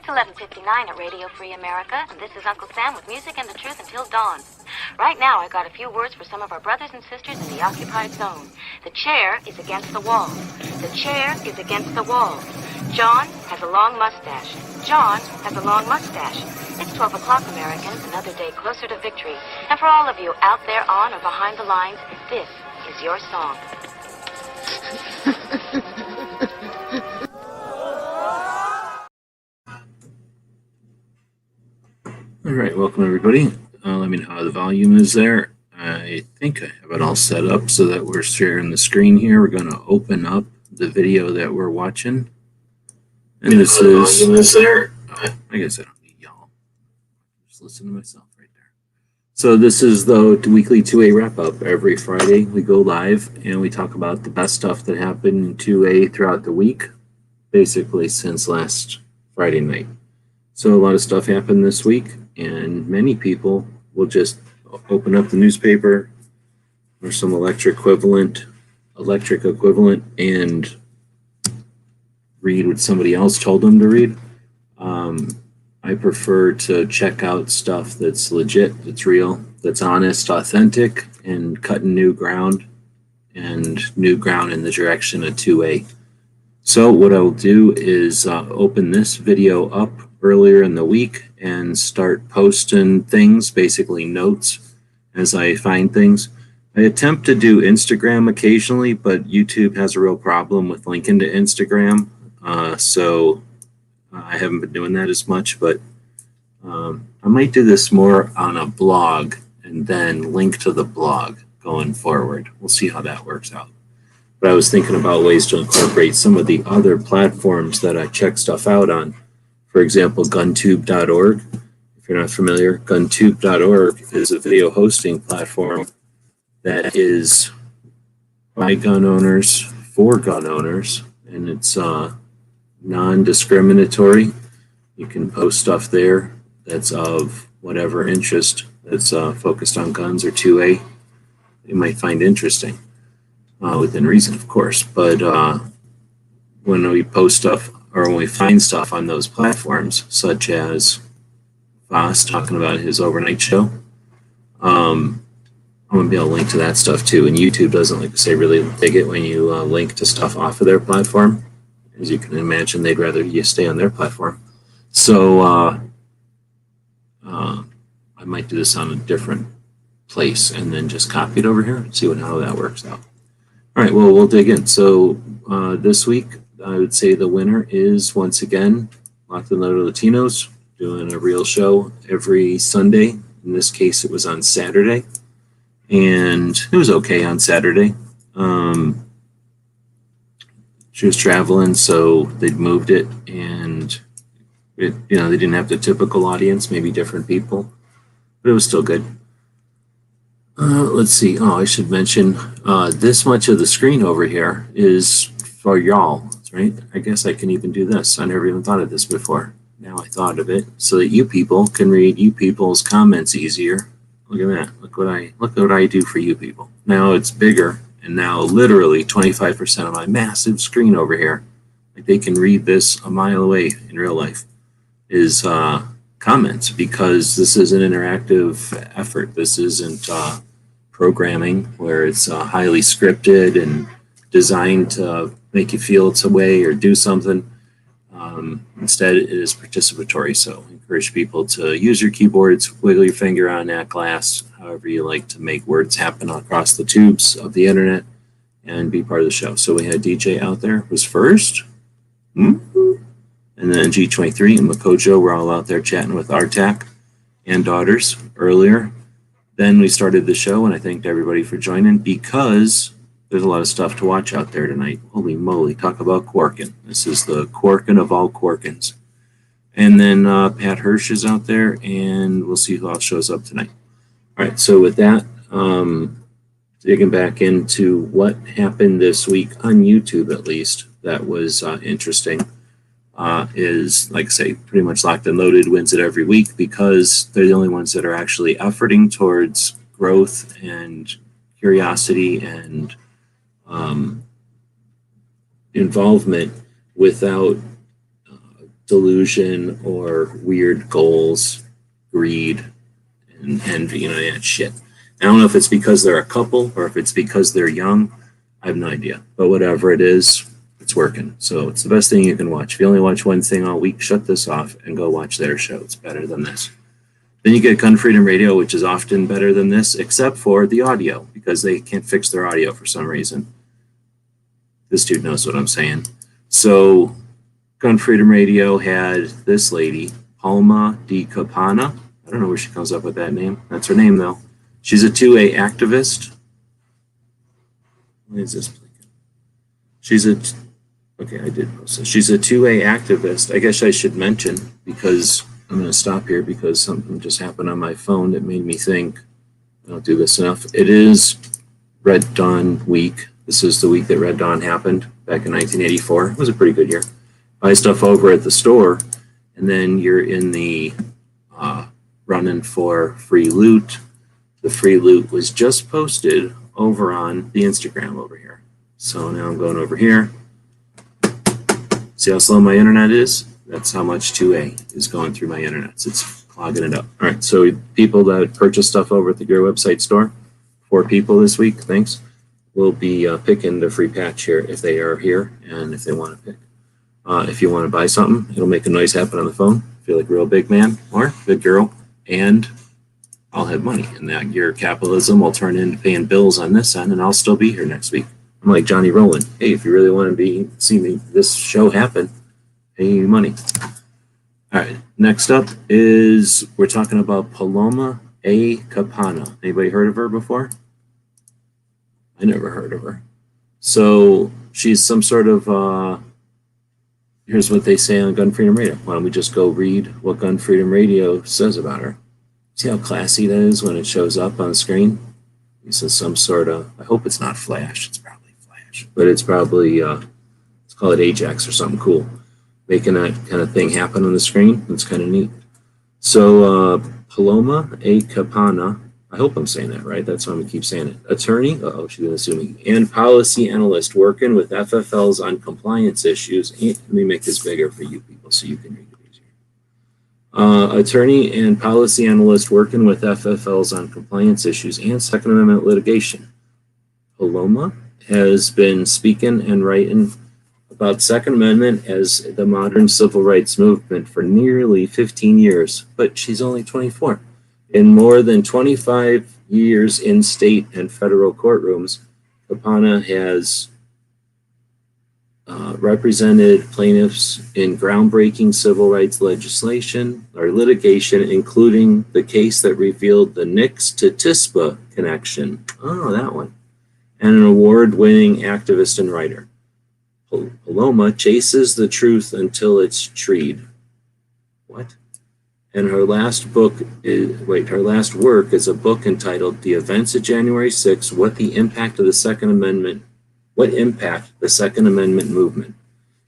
It's 11:59 at Radio Free America, and this is Uncle Sam with music and the truth until dawn. Right now, I got a few words for some of our brothers and sisters in the occupied zone. The chair is against the wall. The chair is against the wall. John has a long mustache. John has a long mustache. It's 12 o'clock, Americans, another day closer to victory. And for all of you out there on or behind the lines, this is your song. All right, welcome everybody. Let me know how the volume is there. I think I have it all set up so that we're sharing the screen here. We're going to open up the video that we're watching. And this is there. I guess I don't need y'all. Just listen to myself right there. So this is the weekly 2A wrap-up. Every Friday we go live and we talk about the best stuff that happened in 2A throughout the week, basically since last Friday night. So a lot of stuff happened this week, and many people will just open up the newspaper or some electric equivalent, and read what somebody else told them to read. I prefer to check out stuff that's legit, that's real, that's honest, authentic, and cutting new ground in the direction of 2A. So what I will do is open this video up earlier in the week and start posting things, basically notes, as I find things. I attempt to do Instagram occasionally, but YouTube has a real problem with linking to Instagram, so I haven't been doing that as much, but I might do this more on a blog and then link to the blog going forward. We'll see how that works out. But I was thinking about ways to incorporate some of the other platforms that I check stuff out on. For example, Guntube.org. If you're not familiar, Guntube.org is a video hosting platform that is by gun owners, for gun owners, and it's non-discriminatory. You can post stuff there that's of whatever interest that's focused on guns or 2A you might find interesting, within reason, of course. But when we post stuff or when we find stuff on those platforms, such as Voss talking about his overnight show, I'm going to be able to link to that stuff too. And YouTube doesn't, like I say, really dig it when you link to stuff off of their platform. As you can imagine, they'd rather you stay on their platform. So I might do this on a different place and then just copy it over here and see how that works out. All right, well, we'll dig in. So this week, I would say the winner is, once again, Locked and Loaded Latinos, doing a real show every Sunday. In this case, it was on Saturday, and it was okay on Saturday. She was traveling, so they'd moved it, and they didn't have the typical audience, maybe different people, but it was still good. Let's see. Oh, I should mention this much of the screen over here is for y'all, right? I guess I can even do this. I never even thought of this before. Now I thought of it, so that you people can read you people's comments easier. Look at that. Look what I do for you people. Now it's bigger. And now literally 25% of my massive screen over here, like they can read this a mile away in real life, is comments, because this is an interactive effort. This isn't programming where it's highly scripted and designed to make you feel it's a way or do something. Instead, it is participatory. So I encourage people to use your keyboards, wiggle your finger on that glass, however you like to make words happen across the tubes of the internet, and be part of the show. So we had DJ out there was first, and then G23 and Makojo were all out there chatting with Artak and Daughters earlier. Then we started the show, and I thanked everybody for joining, because there's a lot of stuff to watch out there tonight. Holy moly, talk about quarking. This is the quarking of all quarkins. And then Pat Hirsch is out there, and we'll see who else shows up tonight. All right, so with that, digging back into what happened this week on YouTube, at least, that was interesting, is, like I say, pretty much Locked and Loaded wins it every week, because they're the only ones that are actually efforting towards growth and curiosity and involvement without delusion or weird goals, greed, and envy, that shit. I don't know if it's because they're a couple or if it's because they're young. I have no idea. But whatever it is, it's working. So it's the best thing you can watch. If you only watch one thing all week, shut this off and go watch their show. It's better than this. Then you get Gun Freedom Radio, which is often better than this, except for the audio, because they can't fix their audio for some reason. This dude knows what I'm saying. So Gun Freedom Radio had this lady, Paloma A Capano. I don't know where she comes up with that name. That's her name, though. She's a 2A activist. What is this? Okay, I did post this. She's a 2A activist. I guess I should mention, because I'm going to stop here because something just happened on my phone that made me think I don't do this enough. It is Red Dawn week. This is the week that Red Dawn happened back in 1984. It was a pretty good year. Buy stuff over at the store, and then you're in the running for free loot. The free loot was just posted over on the Instagram over here. So now I'm going over here. See how slow my internet is? That's how much 2A is going through my internet. So it's clogging it up. All right, so people that purchase stuff over at the Gear website store, 4 people this week, thanks, will be picking the free patch here if they are here and if they want to pick. If you want to buy something, it'll make a noise happen on the phone. Feel like a real big man or big girl, and I'll have money. And that your capitalism will turn into paying bills on this end, and I'll still be here next week. I'm like Johnny Rowland. Hey, if you really want to see this show happen, pay you money. All right, next up is we're talking about Paloma A Capano. Anybody heard of her before? I never heard of her. So she's some sort of, here's what they say on Gun Freedom Radio. Why don't we just go read what Gun Freedom Radio says about her? See how classy that is when it shows up on the screen? It says some sort of, I hope it's not Flash. It's probably Flash, but it's probably, let's call it Ajax or something cool. Making that kind of thing happen on the screen. It's kind of neat. So Paloma A Capano, I hope I'm saying that right. That's why I'm going to keep saying it. Attorney, she's going to sue me, and policy analyst working with FFLs on compliance issues. Let me make this bigger for you people so you can read it easier. Attorney and policy analyst working with FFLs on compliance issues and Second Amendment litigation. Paloma has been speaking and writing about Second Amendment as the modern civil rights movement for nearly 15 years, but she's only 24. In more than 25 years in state and federal courtrooms, Capanna has represented plaintiffs in groundbreaking civil rights legislation or litigation, including the case that revealed the Nix to TISPA connection. Oh, that one. And an award-winning activist and writer. Paloma chases the truth until it's treed. What? And her last work is a book entitled The Events of January 6th, What Impact the Second Amendment Movement.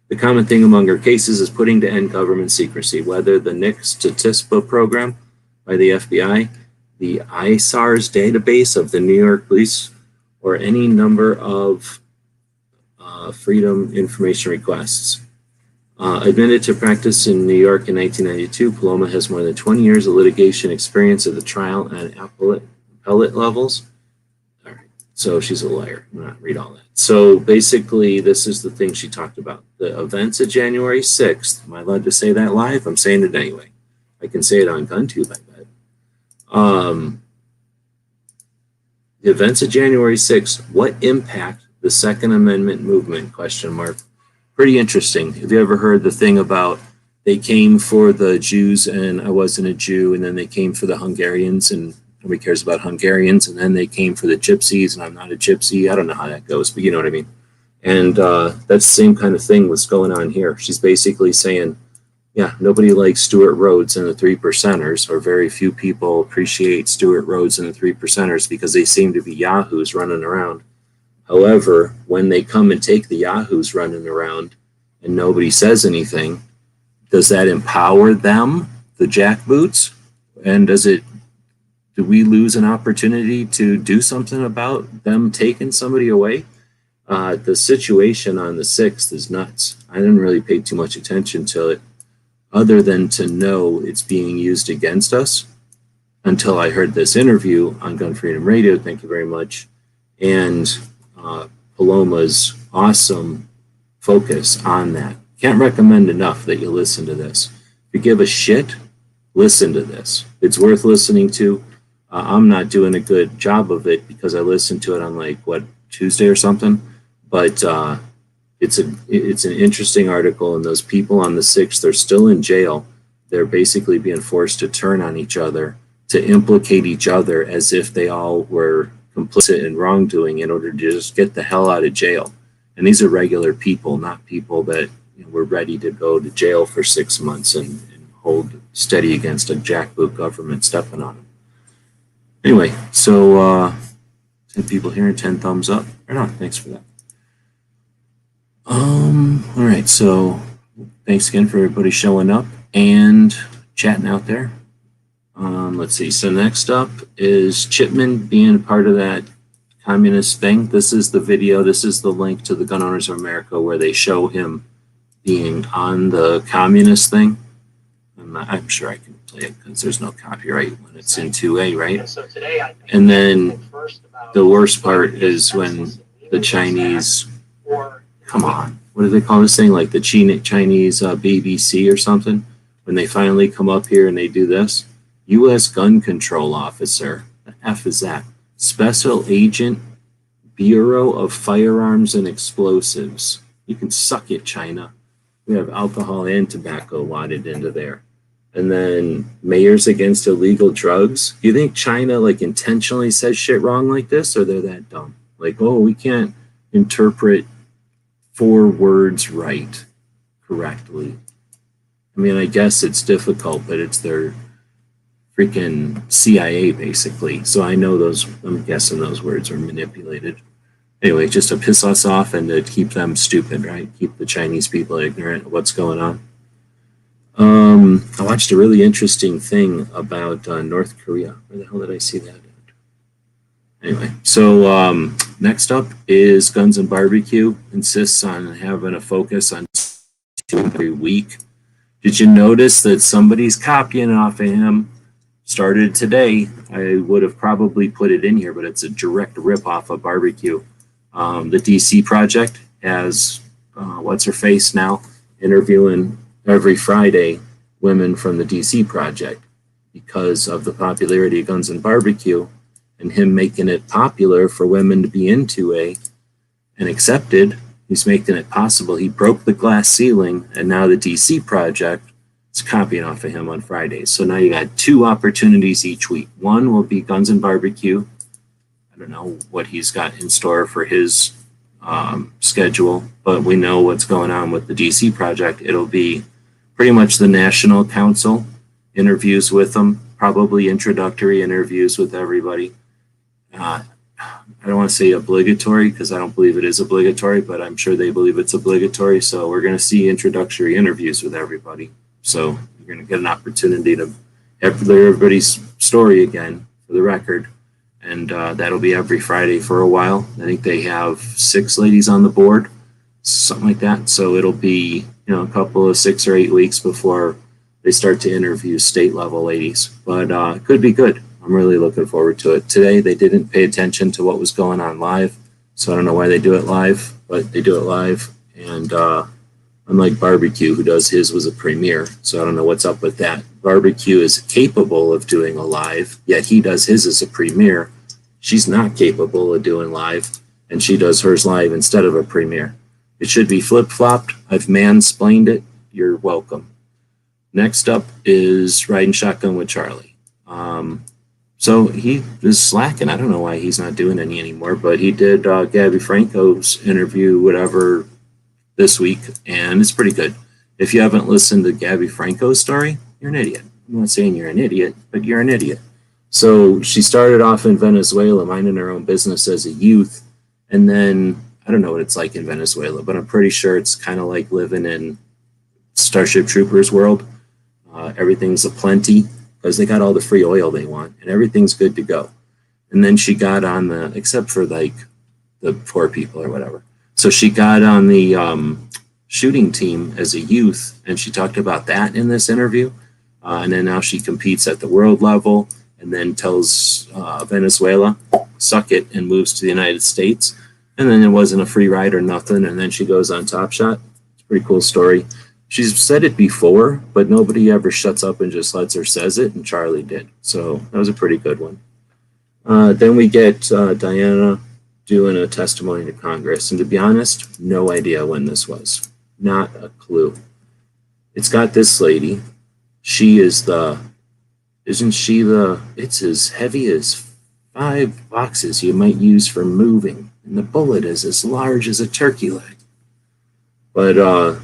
The common thing among her cases is putting to end government secrecy, whether the Nix to TISPA program by the FBI, the ISARS database of the New York Police, or any number of freedom information requests. Admitted to practice in New York in 1992, Paloma has more than 20 years of litigation experience at the trial and appellate levels. All right, so she's a lawyer. I'm not read all that. So basically, this is the thing she talked about. The events of January 6th. Am I allowed to say that live? I'm saying it anyway. I can say it on Guntube, I bet. The events of January 6th, what impact the Second Amendment movement, ? Pretty interesting. Have you ever heard the thing about they came for the Jews and I wasn't a Jew, and then they came for the Hungarians and nobody cares about Hungarians, and then they came for the Gypsies and I'm not a Gypsy. I don't know how that goes, but you know what I mean. And that's the same kind of thing what's going on here. She's basically saying, yeah, nobody likes Stuart Rhodes and the 3 percenters, or very few people appreciate Stuart Rhodes and the 3 percenters because they seem to be yahoos running around. However, when they come and take the yahoos running around and nobody says anything, does that empower them, the jackboots? And do we lose an opportunity to do something about them taking somebody away? The situation on the 6th is nuts. I didn't really pay too much attention to it. other than to know it's being used against us until I heard this interview on Gun Freedom Radio. Thank you very much. And Paloma's awesome focus on that. Can't recommend enough that you listen to this. If you give a shit, listen to this. It's worth listening to. I'm not doing a good job of it because I listened to it on like, Tuesday or something. But it's an interesting article, and those people on the 6th, they're still in jail. They're basically being forced to turn on each other, to implicate each other as if they all were complicit in wrongdoing in order to just get the hell out of jail. And these are regular people, not people that were ready to go to jail for 6 months and hold steady against a jackboot government stepping on them. Anyway, so 10 people here and 10 thumbs up. Right on, thanks for that. All right, so thanks again for everybody showing up and chatting out there. Let's see, so next up is Chipman being a part of that communist thing. This is the video, this is the link to the Gun Owners of America where they show him being on the communist thing. I'm sure I can play it because there's no copyright when it's in 2A, right? And then the worst part is when the Chinese, come on, what do they call this thing? Like the Chinese BBC or something? When they finally come up here and they do this. U.S. Gun Control Officer. The F is that? Special Agent, Bureau of Firearms and Explosives. You can suck it, China. We have alcohol and tobacco wadded into there. And then Mayors Against Illegal Drugs. Do you think China like intentionally says shit wrong like this, or they're that dumb? Like, oh, we can't interpret 4 words correctly. I mean, I guess it's difficult, but it's their freaking CIA, basically. So I know I'm guessing those words are manipulated. Anyway, just to piss us off and to keep them stupid, right? Keep the Chinese people ignorant of what's going on. I watched a really interesting thing about North Korea. Where the hell did I see that? Anyway, so next up is Guns and Barbecue. Insists on having a focus on every week. Did you notice that somebody's copying off of him? Started today. I would have probably put it in here, but it's a direct rip-off of Barbecue. The DC Project has, what's-her-face now, interviewing every Friday women from the DC Project because of the popularity of Guns and Barbecue and him making it popular for women to be into and accepted. He's making it possible. He broke the glass ceiling, and now the DC Project is copying off of him on Fridays. So now you got 2 opportunities each week. One will be Guns and Barbecue. I don't know what he's got in store for his schedule, but we know what's going on with the DC Project. It'll be pretty much the National Council, interviews with them, probably introductory interviews with everybody. I don't want to say obligatory because I don't believe it is obligatory, but I'm sure they believe it's obligatory. So we're going to see introductory interviews with everybody. So you're going to get an opportunity to hear everybody's story again for the record. And that'll be every Friday for a while. I think they have 6 ladies on the board, something like that. So it'll be, a couple of 6 or 8 weeks before they start to interview state level ladies. But it could be good. I'm really looking forward to it. Today, they didn't pay attention to what was going on live. So I don't know why they do it live, but they do it live. And unlike Barbecue, who does his was a premiere. So I don't know what's up with that. Barbecue is capable of doing a live, yet he does his as a premiere. She's not capable of doing live, and she does hers live instead of a premiere. It should be flip-flopped. I've mansplained it. You're welcome. Next up is Riding Shotgun with Charlie. So he is slacking. I don't know why he's not doing any anymore, but he did Gabby Franco's interview, whatever, this week, and it's pretty good. If you haven't listened to Gabby Franco's story, you're an idiot. I'm not saying you're an idiot, but you're an idiot. So she started off in Venezuela, minding her own business as a youth, and then I don't know what it's like in Venezuela, but I'm pretty sure it's kind of like living in Starship Troopers world. Everything's aplenty because they got all the free oil they want, and everything's good to go. And then she got on except for like the poor people or whatever. So she got on the shooting team as a youth, and she talked about that in this interview. And then now she competes at the world level, and then tells Venezuela, suck it, and moves to the United States. And then it wasn't a free ride or nothing, and then she goes on Top Shot. It's a pretty cool story. She's said it before, but nobody ever shuts up and just lets her says it, and Charlie did. So that was a pretty good one. Then we get Dianna doing a testimony to Congress, and to be honest, no idea when this was. Not a clue. It's got this lady. She is it's as heavy as 5 boxes you might use for moving, and the bullet is as large as a turkey leg. But I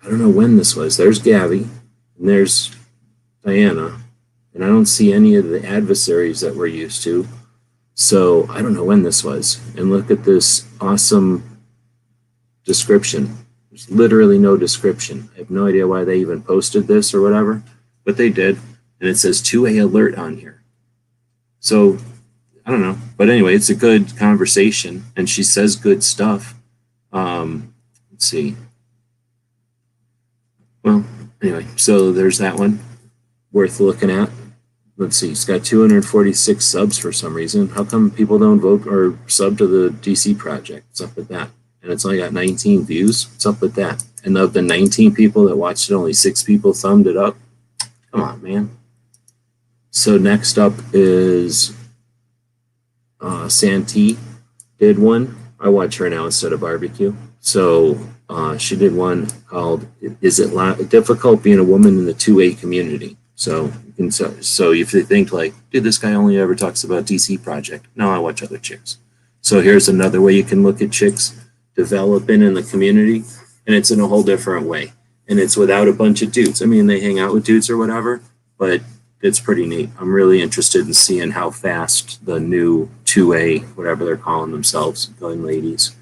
don't know when this was. There's Gabby, and there's Dianna, and I don't see any of the adversaries that we're used to. So I don't know when this was. And look at this awesome description. There's literally no description. I have no idea why they even posted this or whatever, but they did. And it says 2A alert on here. So I don't know. But anyway, it's a good conversation, and she says good stuff. Let's see. Well, anyway, so there's that one worth looking at. Let's see, it's got 246 subs for some reason. How come people don't vote or sub to the DC project? What's up with that? And it's only got 19 views. What's up with that? And of the 19 people that watched it, only 6 people thumbed it up. Come on, man. So next up is Santee did one. I watch her now instead of barbecue. So she did one called "Is It Difficult Being a Woman in the 2A Community?" So if you think like, dude, this guy only ever talks about DC Project. No, I watch other chicks. So here's another way you can look at chicks developing in the community, and it's in a whole different way. And it's without a bunch of dudes. I mean, they hang out with dudes or whatever, but it's pretty neat. I'm really interested in seeing how fast the new 2A, whatever they're calling themselves, gun ladies,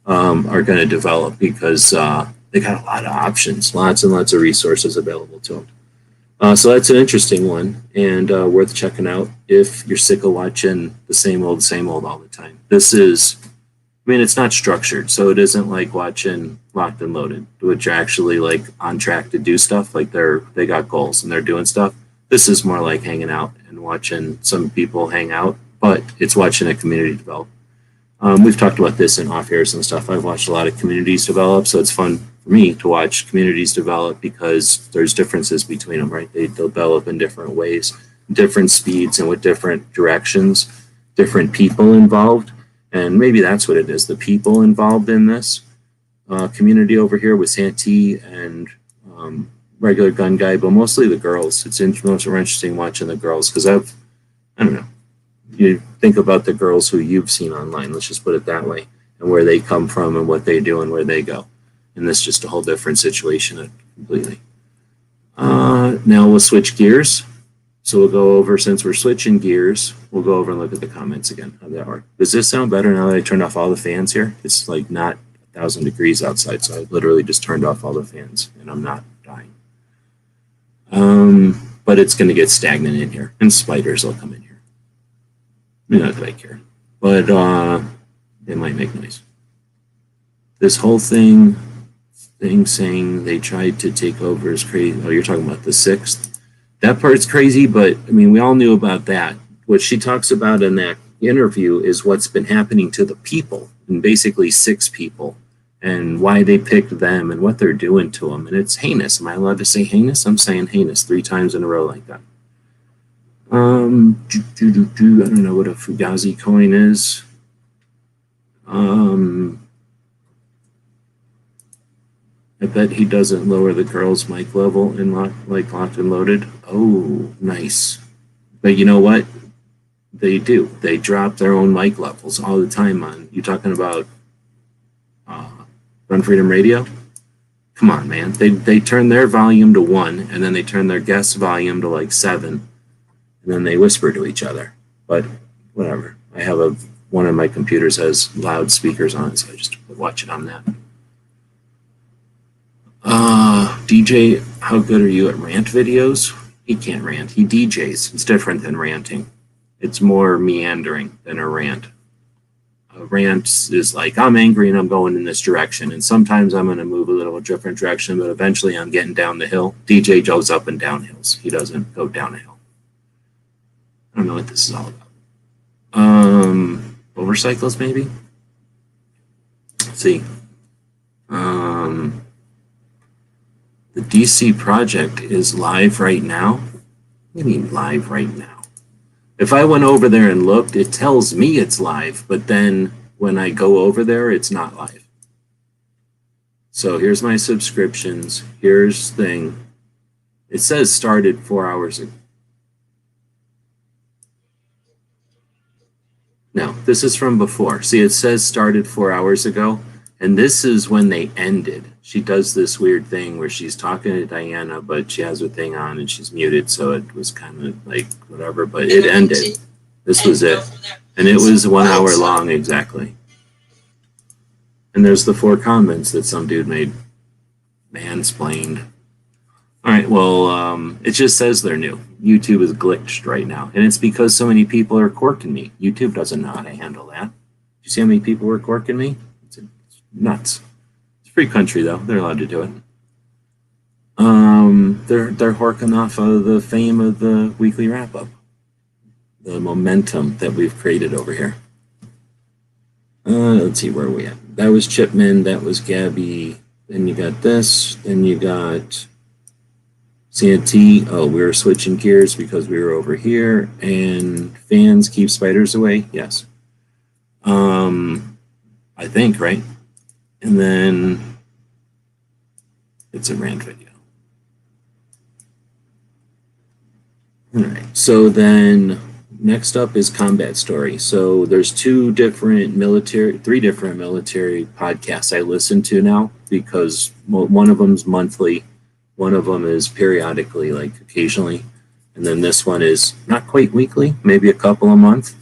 are going to develop, because they got a lot of options, lots and lots of resources available to them. So that's an interesting one, and worth checking out if you're sick of watching the same old all the time. This is, I mean, it's not structured, so it isn't like watching Locked and Loaded, which are actually like on track to do stuff. Like they got goals and they're doing stuff. This is more like hanging out and watching some people hang out, but it's watching a community develop. We've talked about this in off airs and stuff. I've watched a lot of communities develop, so it's fun for me to watch communities develop because there's differences between them, right? They develop in different ways, different speeds, and with different directions, different people involved. And maybe that's what it is, the people involved in this community over here with Santee and regular gun guy, but mostly the girls. It's most interesting watching the girls because I don't know. You think about the girls who you've seen online, let's just put it that way, and where they come from and what they do and where they go. And this is just a whole different situation completely. Now we'll switch gears. So we'll go over, since we're switching gears, we'll go over and look at the comments again. How that work? Does this sound better now that I turned off all the fans here? It's like not 1,000 degrees outside, so I literally just turned off all the fans and I'm not dying. But it's going to get stagnant in here, and spiders will come in here. Not that I care, but it might make noise. This whole thing saying they tried to take over is crazy. Oh, you're talking about the 6th? That part's crazy, but I mean, we all knew about that. What she talks about in that interview is what's been happening to the people, and basically 6 people, and why they picked them and what they're doing to them. And it's heinous. Am I allowed to say heinous? I'm saying heinous 3 times in a row like that. I don't know what a Fugazi coin is. I bet he doesn't lower the girls' mic level in Locked and Loaded. Oh, nice. But you know what? They do. They drop their own mic levels all the time on. You talking about GunFreedomRadio? Come on, man. They turn their volume to 1, and then they turn their guest volume to like 7, and then they whisper to each other. But whatever. I have one of my computers has loudspeakers on it, so I just watch it on that. DJ, how good are you at rant videos? He can't rant. He DJs. It's different than ranting. It's more meandering than a rant. rant is like, I'm angry and I'm going in this direction. And sometimes I'm going to move a little different direction, but eventually I'm getting down the hill. DJ goes up and down hills. He doesn't go down a hill. I don't know what this is all about. Motorcycles, maybe? Let's see. The DC project is live right now. What do you mean live right now? If I went over there and looked, it tells me it's live, but then when I go over there, it's not live. So here's my subscriptions. Here's thing. It says started 4 hours ago. No, this is from before. See, it says started 4 hours ago, and this is when they ended. She does this weird thing where she's talking to Dianna, but she has her thing on and she's muted, so it was kind of like whatever, but it ended. This was it. And it was 1 hour long, exactly. And there's the 4 comments that some dude made. Mansplained. All right, well, it just says they're new. YouTube is glitched right now, and it's because so many people are corking me. YouTube doesn't know how to handle that. You see how many people were corking me? It's nuts. It's a free country, though. They're allowed to do it. They're horking off of the fame of the weekly wrap-up, the momentum that we've created over here. Let's see, where are we at? That was Chipman. That was Gabby. Then you got this. Then you got Santee. Oh, we were switching gears because we were over here. And fans keep spiders away. Yes. I think, right? And then it's a rant video. All right. So then next up is combat story. So there's three different military podcasts I listen to now because one of them's monthly, one of them is periodically, like occasionally, and then this one is not quite weekly, maybe a couple a month,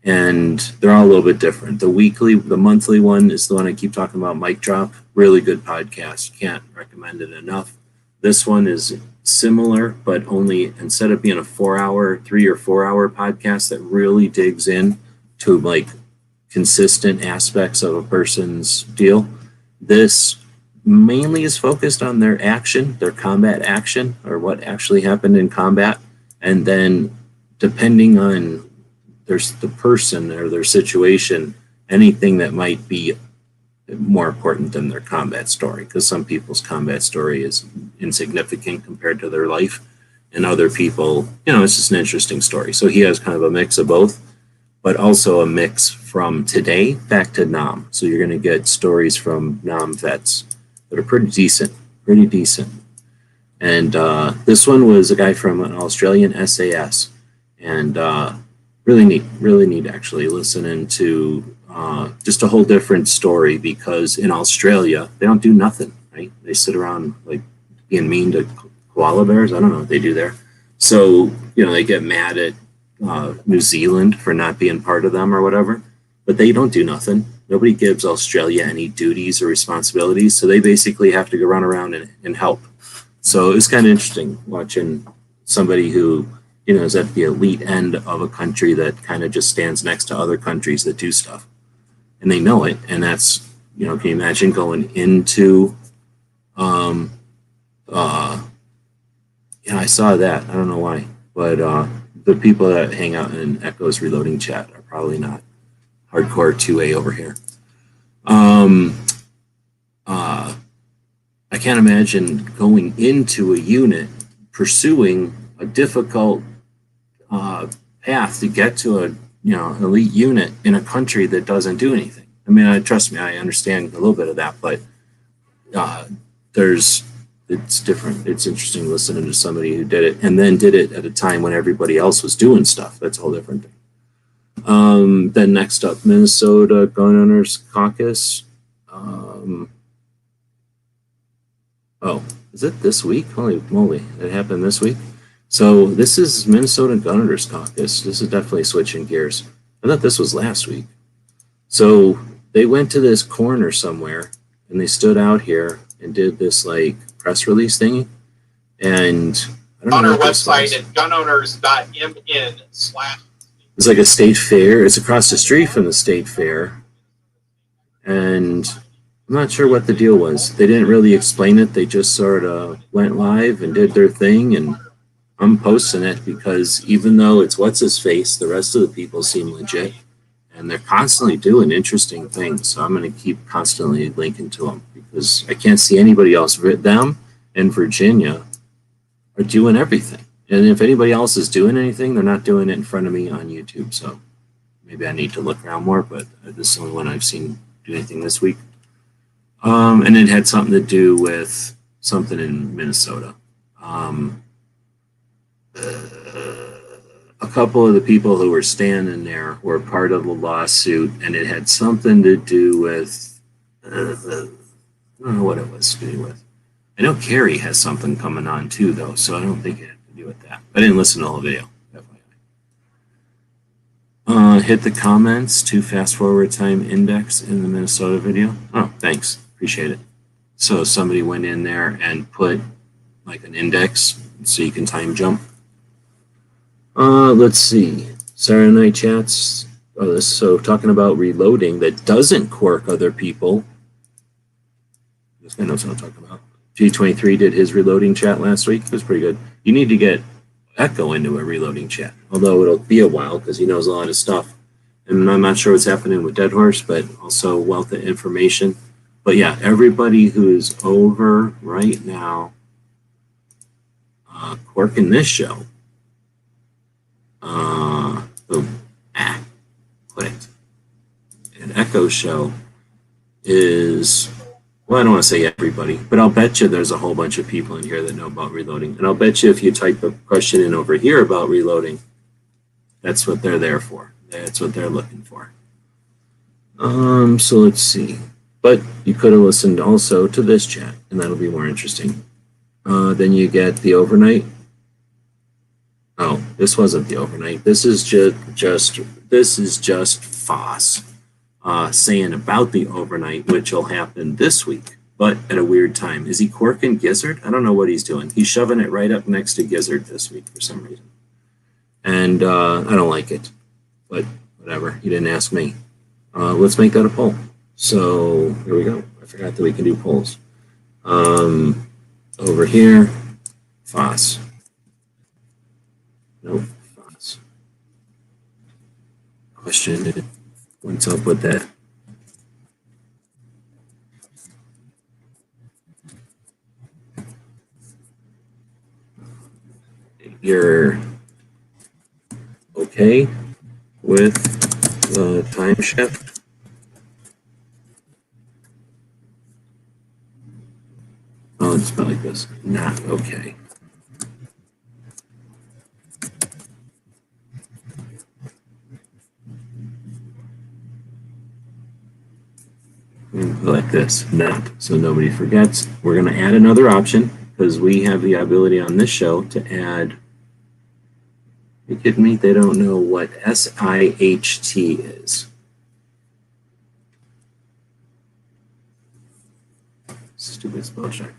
and they're all a little bit different. The monthly one is the one I keep talking about, Mic Drop, really good podcast, can't recommend it enough. This one is similar, but only instead of being a 3 or 4 hour podcast that really digs in to like consistent aspects of a person's deal, this mainly is focused on their action, their combat action, or what actually happened in combat. And then depending on the person or their situation, anything that might be more important than their combat story, because some people's combat story is insignificant compared to their life, and other people, it's just an interesting story. So he has kind of a mix of both, but also a mix from today back to Nam. So you're going to get stories from Nam vets that are pretty decent. And this one was a guy from an Australian SAS, and really neat actually listening to just a whole different story, because in Australia, they don't do nothing, right? They sit around like being mean to koala bears. I don't know what they do there. So, they get mad at New Zealand for not being part of them or whatever, but they don't do nothing. Nobody gives Australia any duties or responsibilities. So they basically have to go run around and help. So it's kind of interesting watching somebody who, is at the elite end of a country that kind of just stands next to other countries that do stuff. And they know it. And that's, can you imagine going into, I saw that. I don't know why. But the people that hang out in Echo's Reloading chat are probably not hardcore 2A over here. I can't imagine going into a unit, pursuing a difficult path to get to an elite unit in a country that doesn't do anything. I mean, trust me, I understand a little bit of that, but it's different. It's interesting listening to somebody who did it and then did it at a time when everybody else was doing stuff. That's a whole different thing. Then next up, Minnesota Gun Owners Caucus. Is it this week? Holy moly, it happened this week. So this is Minnesota Gun Owners Caucus. This is definitely switching gears. I thought this was last week. So they went to this corner somewhere and they stood out here and did this like press release thingy. And I don't know. On our website at gunowners.mn/. It's like a state fair. It's across the street from the state fair. And I'm not sure what the deal was. They didn't really explain it. They just sort of went live and did their thing. And I'm posting it because even though it's what's his face, the rest of the people seem legit. And they're constantly doing interesting things. So I'm going to keep constantly linking to them because I can't see anybody else. Them and Virginia are doing everything. And if anybody else is doing anything, they're not doing it in front of me on YouTube. So maybe I need to look around more, but this is the only one I've seen do anything this week. And it had something to do with something in Minnesota. A couple of the people who were standing there were part of the lawsuit, and it had something to do with, I don't know what it was to do with. I know Carrie has something coming on too, though, so I don't think it had to do with that. I didn't listen to the whole video, definitely. Hit the comments to fast forward time index in the Minnesota video. Oh, thanks. Appreciate it. So somebody went in there and put like an index so you can time jump. Let's see. Saturday night chats. So talking about reloading that doesn't quirk other people. This guy knows what I'm talking about. G23 did his reloading chat last week. It was pretty good. You need to get Echo into a reloading chat, although it'll be a while because he knows a lot of stuff. And I'm not sure what's happening with Dead Horse, but also wealth of information. But yeah, everybody who is over right now quirking this show. Put it. An Echo show is, well, I don't want to say everybody, but I'll bet you there's a whole bunch of people in here that know about reloading. And I'll bet you if you type a question in over here about reloading, that's what they're there for. That's what they're looking for. So let's see. But you could have listened also to this chat, and that'll be more interesting. Then you get the overnight. Oh, this wasn't the overnight. This is just Foss saying about the overnight, which will happen this week, but at a weird time. Is he quirking Gizzard? I don't know what he's doing. He's shoving it right up next to Gizzard this week for some reason. And I don't like it, but whatever. He didn't ask me. Let's make that a poll. So here we go. I forgot that we can do polls. Over here, Foss. Nope, Foss. Question, what's up with that? You're okay with the time shift? Oh, it's spelled like this. Not okay. Like this, not, so nobody forgets. We're going to add another option because we have the ability on this show to add. Are you kidding me? They don't know what SIHT is. Stupid spell check.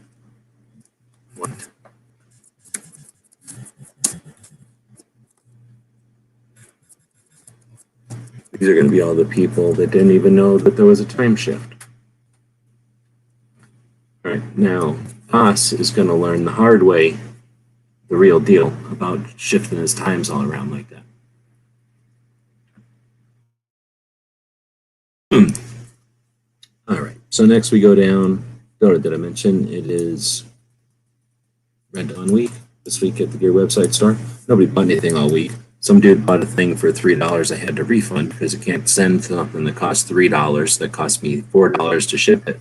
What? These are going to be all the people that didn't even know that there was a time shift. All right, now Haas is going to learn the hard way, the real deal about shifting his times all around like that. All right, so next we go down. Did I mention it is Red Dawn week this week at the Gear website store? Nobody bought anything all week. Some dude bought a thing for $3 I had to refund because I can't send something that costs $3 that cost me $4 to ship it.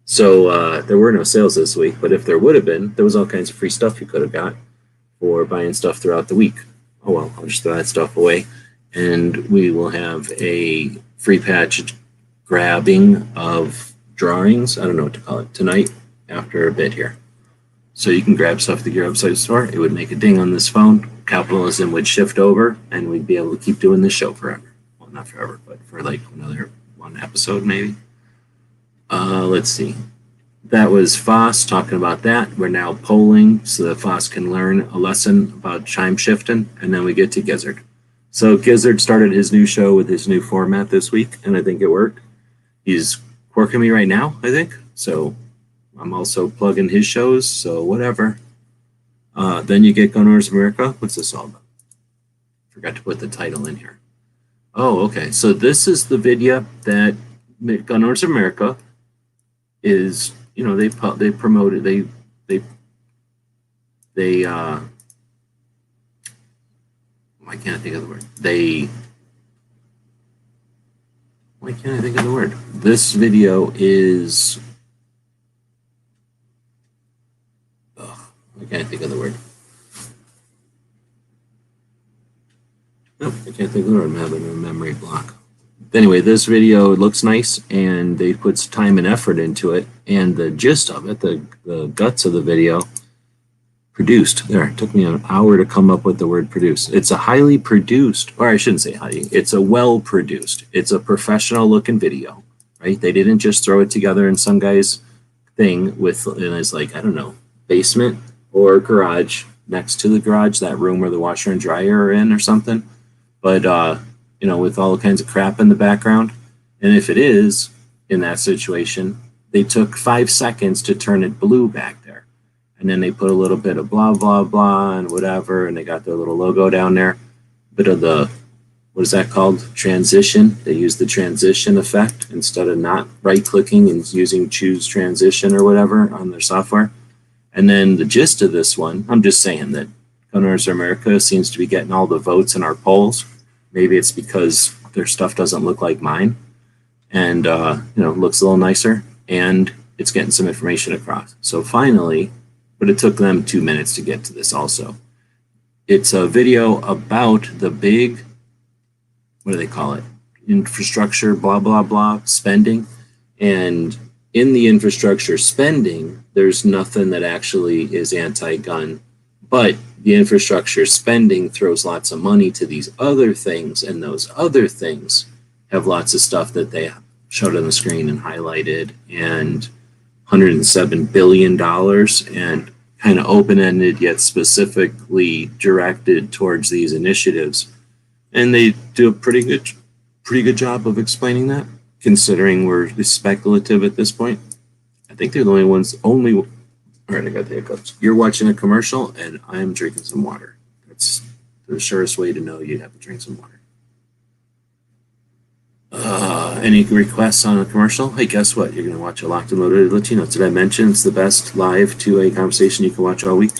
So there were no sales this week, but if there would have been, there was all kinds of free stuff you could have got for buying stuff throughout the week. Oh well, I'll just throw that stuff away. And we will have a free patch grabbing of drawings, I don't know what to call it, tonight after a bit here. So you can grab stuff at the Gear website store. It would make a ding on this phone. Capitalism would shift over, and we'd be able to keep doing this show forever. Well, not forever, but for like another one episode maybe. Let's see. That was Foss talking about that. We're now polling so that Foss can learn a lesson about chime shifting, and then we get to Gizzard. So Gizzard started his new show with his new format this week, and I think it worked. He's working me right now, I think. So I'm also plugging his shows, so whatever. Then you get Gun Owners America. What's this all about? Forgot to put the title in here. Oh, okay. So this is the video that Gun Owners America is, you know, they promoted, why can't I think of the word? Why can't I think of the word? This video is, I can't think of the word. Nope, I can't think of the word. I'm having a memory block. Anyway, this video looks nice, and they put time and effort into it, and the gist of it, the guts of the video, produced. There, it took me an hour to come up with the word produce. It's a highly produced, or I shouldn't say highly, it's a well-produced. It's a professional-looking video, right? They didn't just throw it together in some guy's thing with, and it's like, I don't know, basement or garage, next to the garage, that room where the washer and dryer are in or something. But, you know, with all kinds of crap in the background. And if it is in that situation, they took 5 seconds to turn it blue back there. And then they put a little bit of blah, blah, blah, and whatever, and they got their little logo down there. Bit of the, what is that called? Transition. They use the transition effect instead of not right-clicking and using choose transition or whatever on their software. And then the gist of this one, I'm just saying that Gun Owners America seems to be getting all the votes in our polls. Maybe it's because their stuff doesn't look like mine and, you know, looks a little nicer, and it's getting some information across. So finally, but it took them 2 minutes to get to this also. It's a video about the big, what do they call it? Infrastructure, blah, blah, blah, spending. And in the infrastructure spending, there's nothing that actually is anti-gun, but the infrastructure spending throws lots of money to these other things, and those other things have lots of stuff that they showed on the screen and highlighted, and $107 billion, and kind of open-ended yet specifically directed towards these initiatives. And they do a pretty good job of explaining that, considering we're speculative at this point. I think they're the only ones, all right, I got the hiccups. You're watching a commercial and I'm drinking some water. That's the surest way to know you have to drink some water. Any requests on a commercial? Hey, guess what? You're going to watch a Locked and Loaded Latinos. Did I mention it's the best live 2A conversation you can watch all week?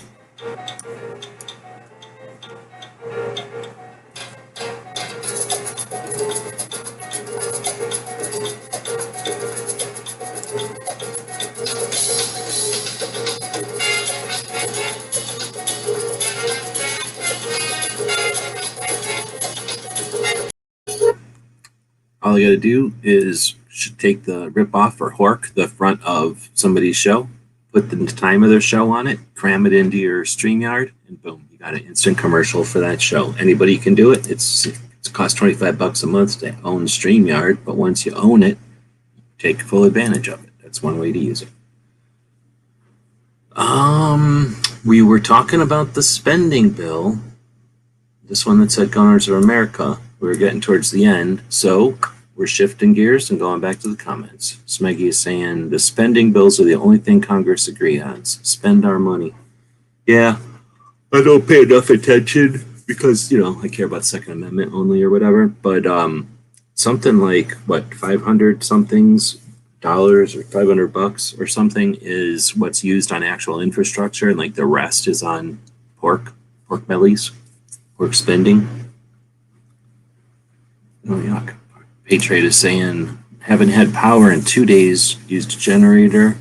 All you got to do is take the rip off or hork the front of somebody's show, put the time of their show on it, cram it into your StreamYard, and boom, you got an instant commercial for that show. Anybody can do it. It costs $25 a month to own StreamYard, but once you own it, take full advantage of it. That's one way to use it. We were talking about the spending bill, this one that said Gun Owners of America. We were getting towards the end, so we're shifting gears and going back to the comments. Smeggy is saying the spending bills are the only thing Congress agree on. Spend our money. Yeah, I don't pay enough attention because, you know, I care about Second Amendment only or whatever. But something like, what, 500 somethings dollars or $500 or something is what's used on actual infrastructure, and like the rest is on pork bellies, pork spending. Oh, yuck. Patriot is saying, haven't had power in 2 days, used a generator.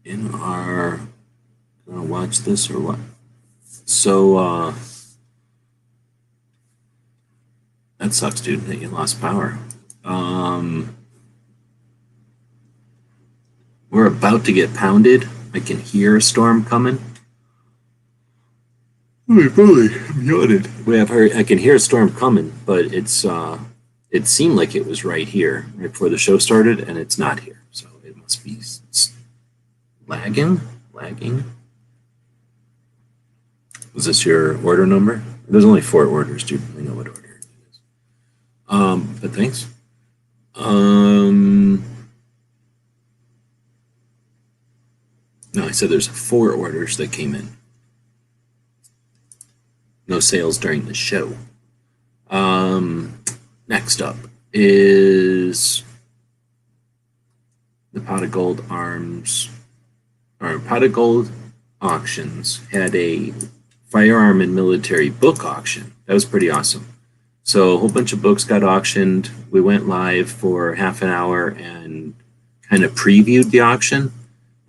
In our, gonna watch this or what? So, that sucks, dude, that you lost power. We're about to get pounded. I can hear a storm coming. Holy moly, I'm yawning. I can hear a storm coming, but it's it seemed like it was right here, right before the show started, and it's not here. So it must be lagging. Was this your order number? There's only 4 orders, dude. I know what order it is. But thanks. No, I said there's 4 orders that came in. No sales during the show. Next up is the Pot of Gold Arms, or Pot of Gold Auctions had a firearm and military book auction. That was pretty awesome. So a whole bunch of books got auctioned. We went live for half an hour and kind of previewed the auction.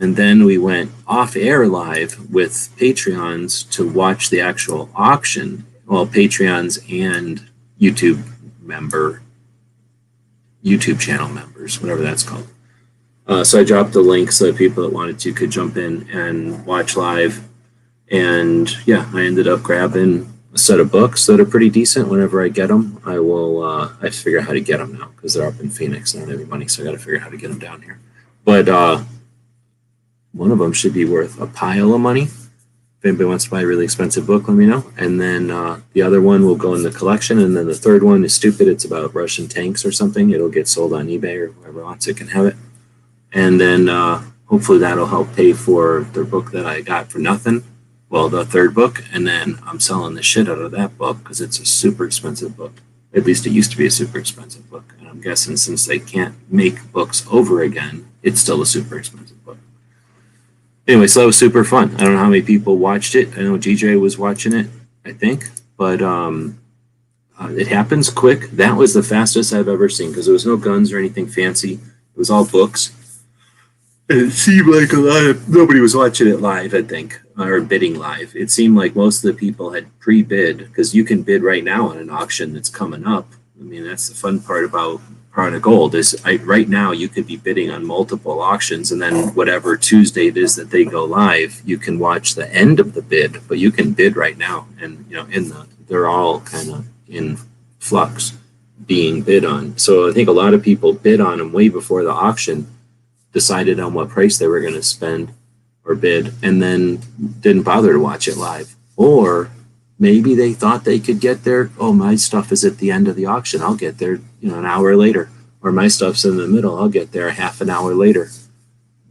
And then we went off air live with Patreons to watch the actual auction. Well, Patreons and YouTube channel members, whatever that's called. So I dropped the link so that people that wanted to could jump in and watch live. And yeah, I ended up grabbing a set of books that are pretty decent. Whenever I get them, I will, I have to figure out how to get them now because they're up in Phoenix and I don't have any money, so I got to figure out how to get them down here. But one of them should be worth a pile of money. If anybody wants to buy a really expensive book, let me know. And then the other one will go in the collection. And then the third one is stupid. It's about Russian tanks or something. It'll get sold on eBay or whoever wants it can have it. And then hopefully that'll help pay for the book that I got for nothing. Well, the third book. And then I'm selling the shit out of that book because it's a super expensive book. At least it used to be a super expensive book. And I'm guessing since they can't make books over again, it's still a super expensive book. Anyway, so that was super fun. I don't know how many people watched it. I know GJ was watching it, I think. But it happens quick. That was the fastest I've ever seen because there was no guns or anything fancy. It was all books. It seemed like nobody was watching it live, I think, or bidding live. It seemed like most of the people had pre-bid because you can bid right now on an auction that's coming up. I mean, that's the fun part about Pot of Gold is right now you could be bidding on multiple auctions, and then whatever Tuesday it is that they go live, you can watch the end of the bid, but you can bid right now, and they're all kind of in flux being bid on. So I think a lot of people bid on them way before the auction, decided on what price they were going to spend or bid, and then didn't bother to watch it live. Or maybe they thought they could get there. Oh, my stuff is at the end of the auction. I'll get there, an hour later. Or my stuff's in the middle. I'll get there half an hour later.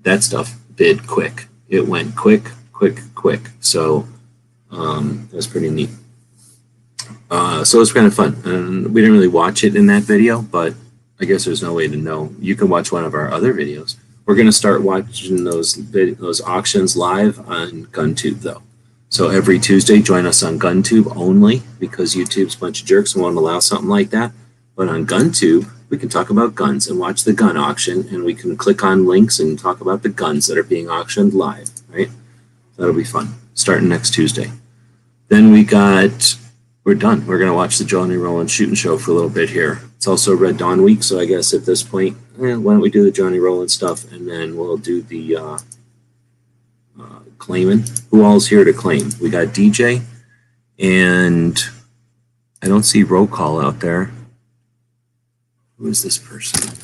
That stuff bid quick. It went quick. So it was pretty neat. So it was kind of fun. And we didn't really watch it in that video, but I guess there's no way to know. You can watch one of our other videos. We're going to start watching those auctions live on Guntube, though. So every Tuesday, join us on Guntube only because YouTube's a bunch of jerks and won't allow something like that. But on Guntube, we can talk about guns and watch the gun auction, and we can click on links and talk about the guns that are being auctioned live, right? That'll be fun, starting next Tuesday. Then we're done. We're going to watch the Johnny Rollins shooting show for a little bit here. It's also Red Dawn week, so I guess at this point, why don't we do the Johnny Rollins stuff, and then we'll do the claiming. Who all's here to claim? We got DJ, and I don't see roll call out there. Who is this person?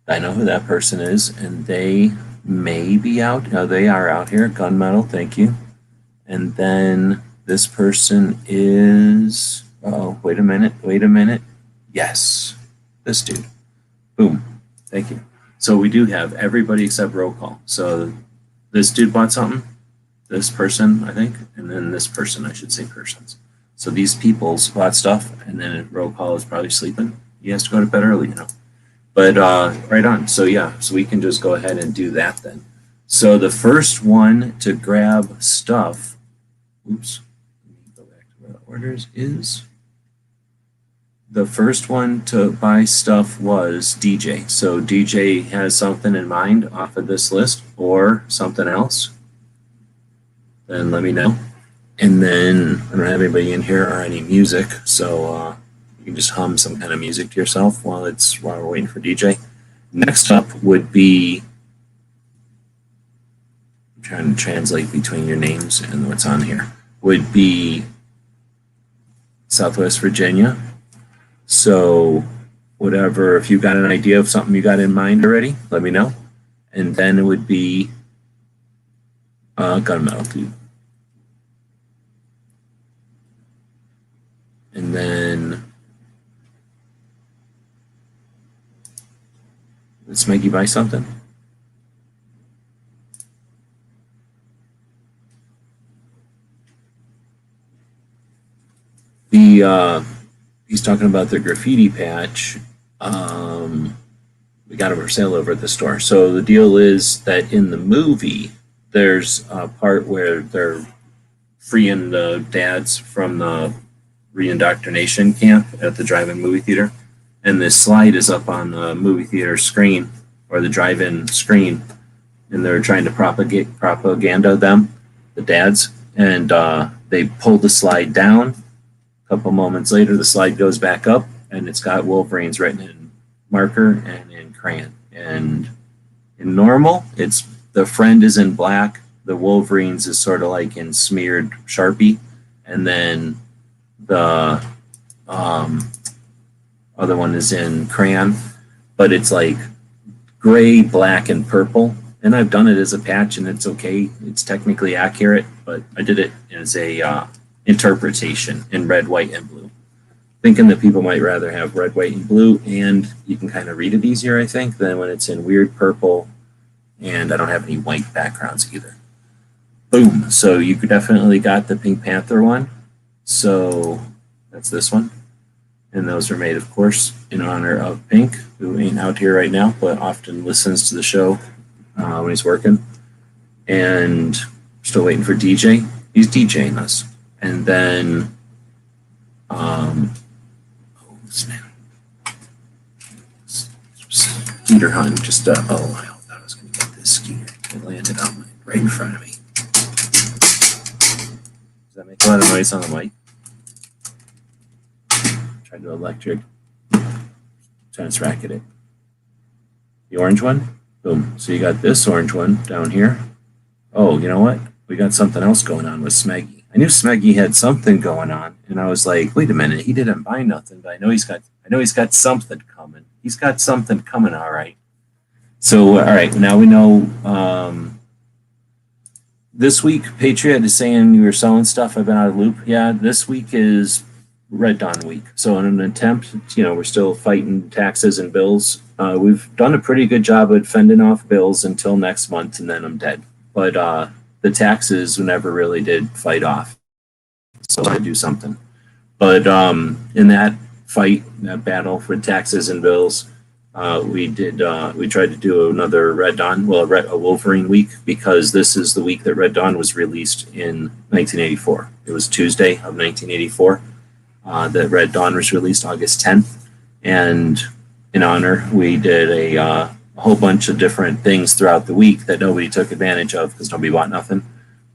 I know who that person is, and they may be out. No, they are out here. Gunmetal, thank you. And then this person is, wait a minute. Yes, this dude. Boom, thank you. So we do have everybody except roll call. So this dude bought something, this person, I think, and then this person, I should say persons. So these people bought stuff, and then roll call is probably sleeping. He has to go to bed early, But right on. So yeah, so we can just go ahead and do that then. So the first one to grab stuff, oops, let me go back to where the orders is. The first one to buy stuff was DJ. So DJ has something in mind off of this list or something else, then let me know. And then I don't have anybody in here or any music, so you can just hum some kind of music to yourself while we're waiting for DJ. Next up would be, I'm trying to translate between your names and what's on here, would be Southwest Virginia. So whatever, if you got an idea of something you got in mind already, let me know. And then it would be Gunmetal Tube. And then Did Smeggy buy something? He's talking about the graffiti patch. We got them for sale over at the store. So the deal is that in the movie, there's a part where they're freeing the dads from the reindoctrination camp at the drive-in movie theater. And this slide is up on the movie theater screen or the drive-in screen. And they're trying to propaganda them, the dads. And they pull the slide down. A couple moments later, the slide goes back up and it's got Wolverine's written in marker and in crayon. And in normal, it's the friend is in black, the Wolverines is sort of like in smeared Sharpie, and then the other one is in crayon, but it's like gray, black, and purple. And I've done it as a patch, and it's okay. It's technically accurate, but I did it as a interpretation in red, white, and blue. Thinking that people might rather have red, white, and blue, and you can kind of read it easier, I think, than when it's in weird purple, and I don't have any white backgrounds either. Boom. So you definitely got the Pink Panther one. So that's this one. And those are made, of course, in honor of Pink, who ain't out here right now, but often listens to the show when he's working. And still waiting for DJ. He's DJing us. And then, skeeter hunt. Just, I thought I was going to get this skeeter. It landed on right in front of me. Does that make a lot of noise on the mic? Tried to electric. Trying to racket it. The orange one? Boom. So you got this orange one down here. Oh, you know what? We got something else going on with Smeggy. I knew Smeggy had something going on, and I was like, wait a minute, he didn't buy nothing, but I know he's got something coming. He's got something coming, all right. So, all right, now we know this week, Patriot is saying you were selling stuff. I've been out of loop. Yeah, this week is Red Dawn week. So in an attempt, we're still fighting taxes and bills. We've done a pretty good job at fending off bills until next month, and then I'm dead. But the taxes never really did fight off. So I do something. But in that fight, that battle for taxes and bills, we tried to do another Red Dawn, a Wolverine week, because this is the week that Red Dawn was released in 1984. It was Tuesday of 1984 that Red Dawn was released, August 10th. And in honor, we did a whole bunch of different things throughout the week that nobody took advantage of because nobody bought nothing.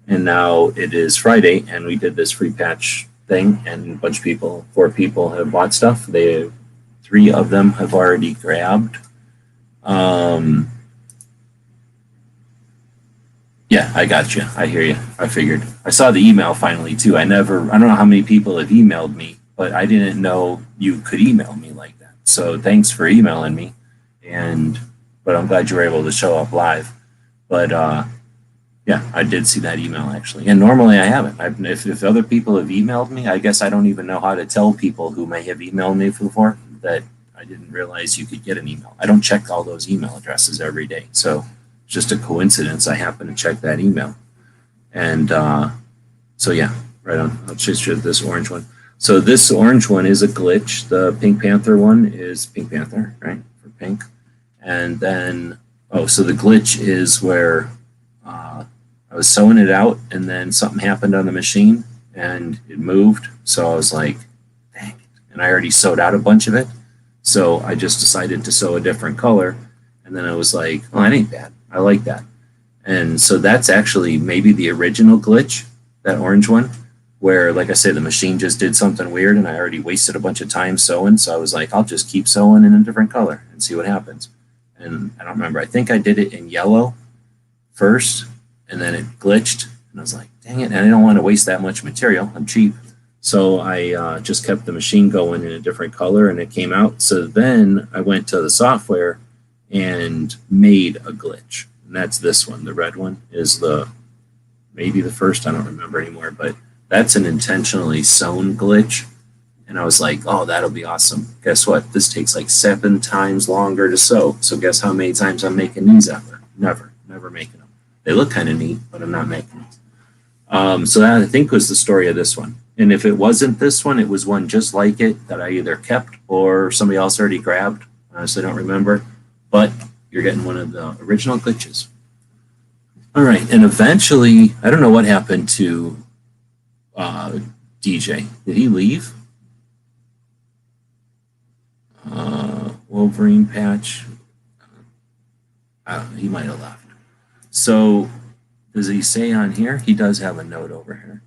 And now it is Friday, and we did this free patch thing, and a bunch of people, 4 people have bought stuff. 3 of them have already grabbed. Yeah, I got you. I hear you. I figured. I saw the email finally too. I don't know how many people have emailed me, but I didn't know you could email me like that. So thanks for emailing me. But I'm glad you were able to show up live. But yeah, I did see that email actually. And normally I haven't. If other people have emailed me, I guess I don't even know how to tell people who may have emailed me before that I didn't realize you could get an email. I don't check all those email addresses every day. So it's just a coincidence I happen to check that email. And so yeah, right on. I'll just show this orange one. So this orange one is a glitch. The Pink Panther one is Pink Panther, right? For pink. And then, so the glitch is where I was sewing it out and then something happened on the machine and it moved. So I was like, dang it. And I already sewed out a bunch of it. So I just decided to sew a different color. And then I was like, oh, that ain't bad. I like that. And so that's actually maybe the original glitch, that orange one, where, like I said, the machine just did something weird and I already wasted a bunch of time sewing. So I was like, I'll just keep sewing in a different color and see what happens. And I don't remember. I think I did it in yellow first, and then it glitched. And I was like, dang it. And I don't want to waste that much material. I'm cheap. So I just kept the machine going in a different color, and it came out. So then I went to the software and made a glitch. And that's this one. The red one is maybe the first. I don't remember anymore. But that's an intentionally sewn glitch And I was like, oh, that'll be awesome. Guess what? This takes like 7 times longer to sew. So guess how many times I'm making these ever? Never making them. They look kind of neat, but I'm not making them. So that I think was the story of this one. And if it wasn't this one, it was one just like it that I either kept or somebody else already grabbed. Honestly, I don't remember. But you're getting one of the original glitches. All right. And eventually, I don't know what happened to DJ. Did he leave? Wolverine patch. He might have left. So does he say on here? He does have a note over here.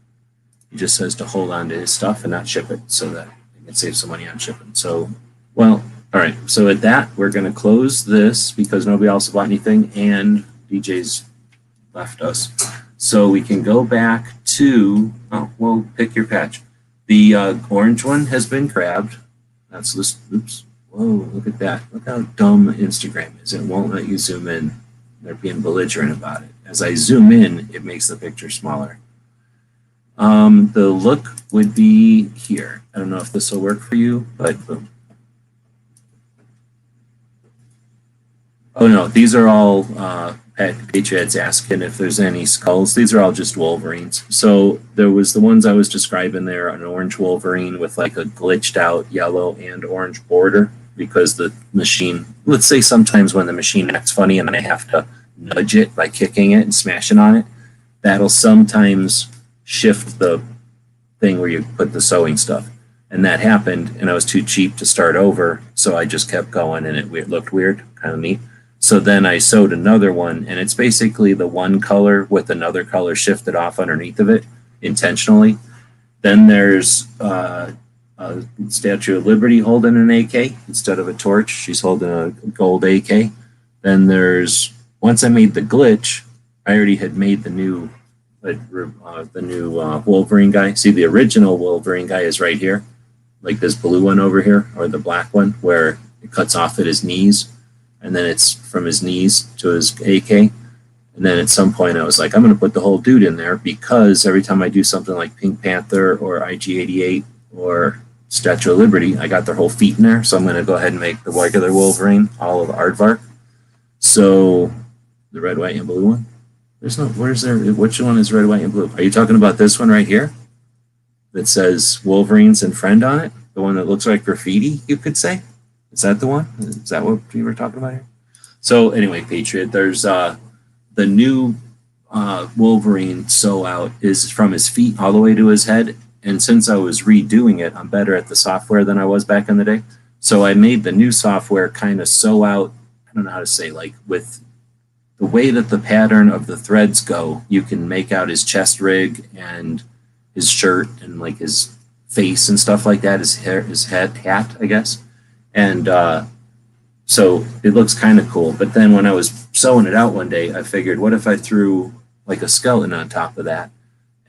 He just says to hold on to his stuff and not ship it so that he can save some money on shipping. So, well, all right. So at that, we're going to close this because nobody else bought anything and DJ's left us. So we can go back to, well, pick your patch. The orange one has been grabbed. That's this, oops. Whoa, look at that. Look how dumb Instagram is. It won't let you zoom in. They're being belligerent about it. As I zoom in, it makes the picture smaller. The look would be here. I don't know if this will work for you, but boom. Oh no, these are all Patriots asking if there's any skulls. These are all just Wolverines. So there was the ones I was describing there, an orange Wolverine with like a glitched out yellow and orange border because the machine, let's say sometimes when the machine acts funny and I have to nudge it by kicking it and smashing on it, that'll sometimes shift the thing where you put the sewing stuff. And that happened and I was too cheap to start over. So I just kept going and it looked weird, kind of neat. So then I sewed another one, and it's basically the one color with another color shifted off underneath of it intentionally. Then there's a Statue of Liberty holding an AK instead of a torch. She's holding a gold AK. Then there's, once I made the glitch, I already had made the new Wolverine guy. See, the original Wolverine guy is right here, like this blue one over here, or the black one, where it cuts off at his knees. And then it's from his knees to his AK. And then at some point I was like, I'm going to put the whole dude in there because every time I do something like Pink Panther or IG-88 or Statue of Liberty, I got their whole feet in there. So I'm going to go ahead and make the regular Wolverine, all of Aardvark. So the red, white, and blue one. There's no, where's there, which one is red, white, and blue? Are you talking about this one right here that says Wolverines and Friend on it? The one that looks like graffiti, you could say? Is that the one? Is that what we were talking about here? So anyway, Patriot, there's the new Wolverine sew out is from his feet all the way to his head. And since I was redoing it, I'm better at the software than I was back in the day. So I made the new software kind of sew out, I don't know how to say, like with the way that the pattern of the threads go, you can make out his chest rig and his shirt and like his face and stuff like that, his hair, his hat, I guess. And so it looks kind of cool. But then when I was sewing it out one day, I figured, what if I threw like a skeleton on top of that?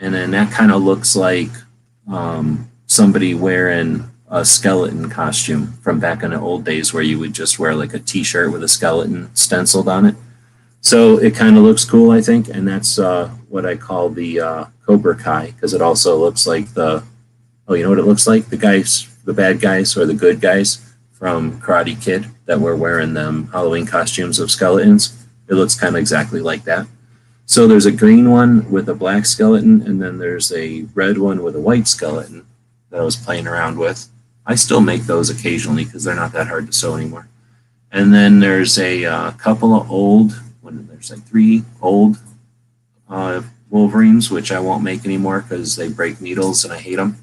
And then that kind of looks like somebody wearing a skeleton costume from back in the old days where you would just wear like a t-shirt with a skeleton stenciled on it. So it kind of looks cool, I think. And that's what I call the Cobra Kai, because it also looks like the, oh, you know what it looks like? The guys, the bad guys or the good guys from Karate Kid that were wearing them Halloween costumes of skeletons. It looks kind of exactly like that. So there's a green one with a black skeleton, and then there's a red one with a white skeleton that I was playing around with. I still make those occasionally because they're not that hard to sew anymore. And then there's a couple of old, there's like 3 old Wolverines, which I won't make anymore because they break needles and I hate them.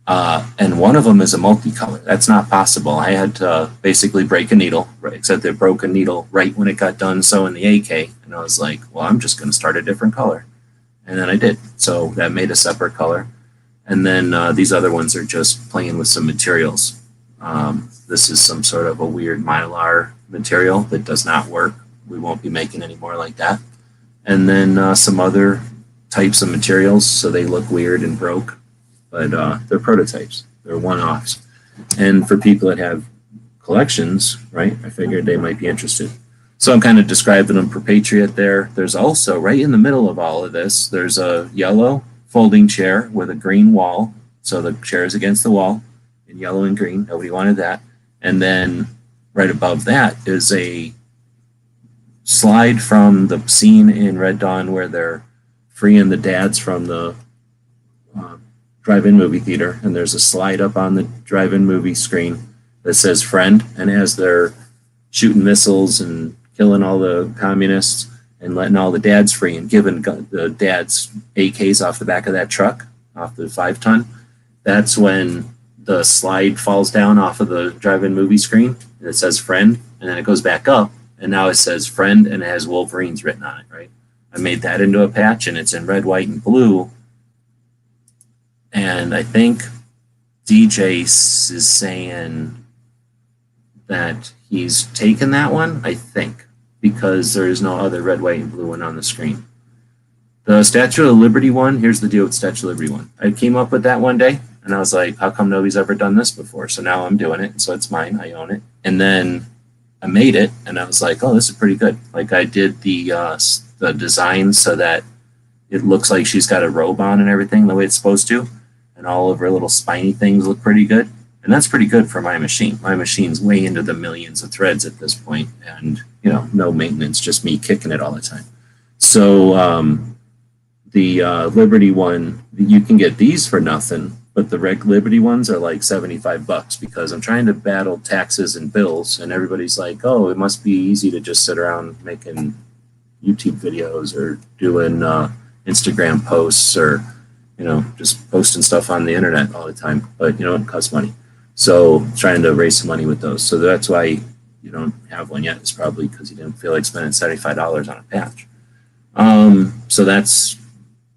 And one of them is a multicolor. That's not possible. I had to basically break a needle, right, except it broke a needle right when it got done sewing the AK. And I was like, well, I'm just going to start a different color. And then I did. So that made a separate color. And then these other ones are just playing with some materials. This is some sort of a weird mylar material that does not work. We won't be making any more like that. And then some other types of materials, so they look weird and broke. But they're prototypes. They're one-offs. And for people that have collections, right, I figured they might be interested. So I'm kind of describing them for Patriot there. There's also, right in the middle of all of this, there's a yellow folding chair with a green wall. So the chair is against the wall. in yellow and green. Nobody wanted that. And then right above that is a slide from the scene in Red Dawn where they're freeing the dads from the drive-in movie theater, and there's a slide up on the drive-in movie screen that says friend, and as they're shooting missiles and killing all the communists and letting all the dads free and giving the dads AKs off the back of that truck, off the 5-ton, that's when the slide falls down off of the drive-in movie screen, and it says friend, and then it goes back up, and now it says friend, and it has Wolverines written on it, right? I made that into a patch, and it's in red, white, and blue. And I think DJ is saying that he's taken that one, I think, because there is no other red, white, and blue one on the screen. The Statue of Liberty one, here's the deal with Statue of Liberty one. I came up with that one day, and I was like, how come nobody's ever done this before? So now I'm doing it, so it's mine, I own it. And then I made it, and I was like, oh, this is pretty good. Like, I did the design so that it looks like she's got a robe on and everything the way it's supposed to. And all of her little spiny things look pretty good. And that's pretty good for my machine. My machine's way into the millions of threads at this point, and, you know, no maintenance, just me kicking it all the time. So the Liberty one, you can get these for nothing, but the Reg Liberty ones are like $75 because I'm trying to battle taxes and bills, and everybody's like, oh, it must be easy to just sit around making YouTube videos or doing Instagram posts or, you know, just posting stuff on the internet all the time. But, you know, it costs money. So trying to raise some money with those. So that's why you don't have one yet. It's probably because you didn't feel like spending $75 on a patch. So that's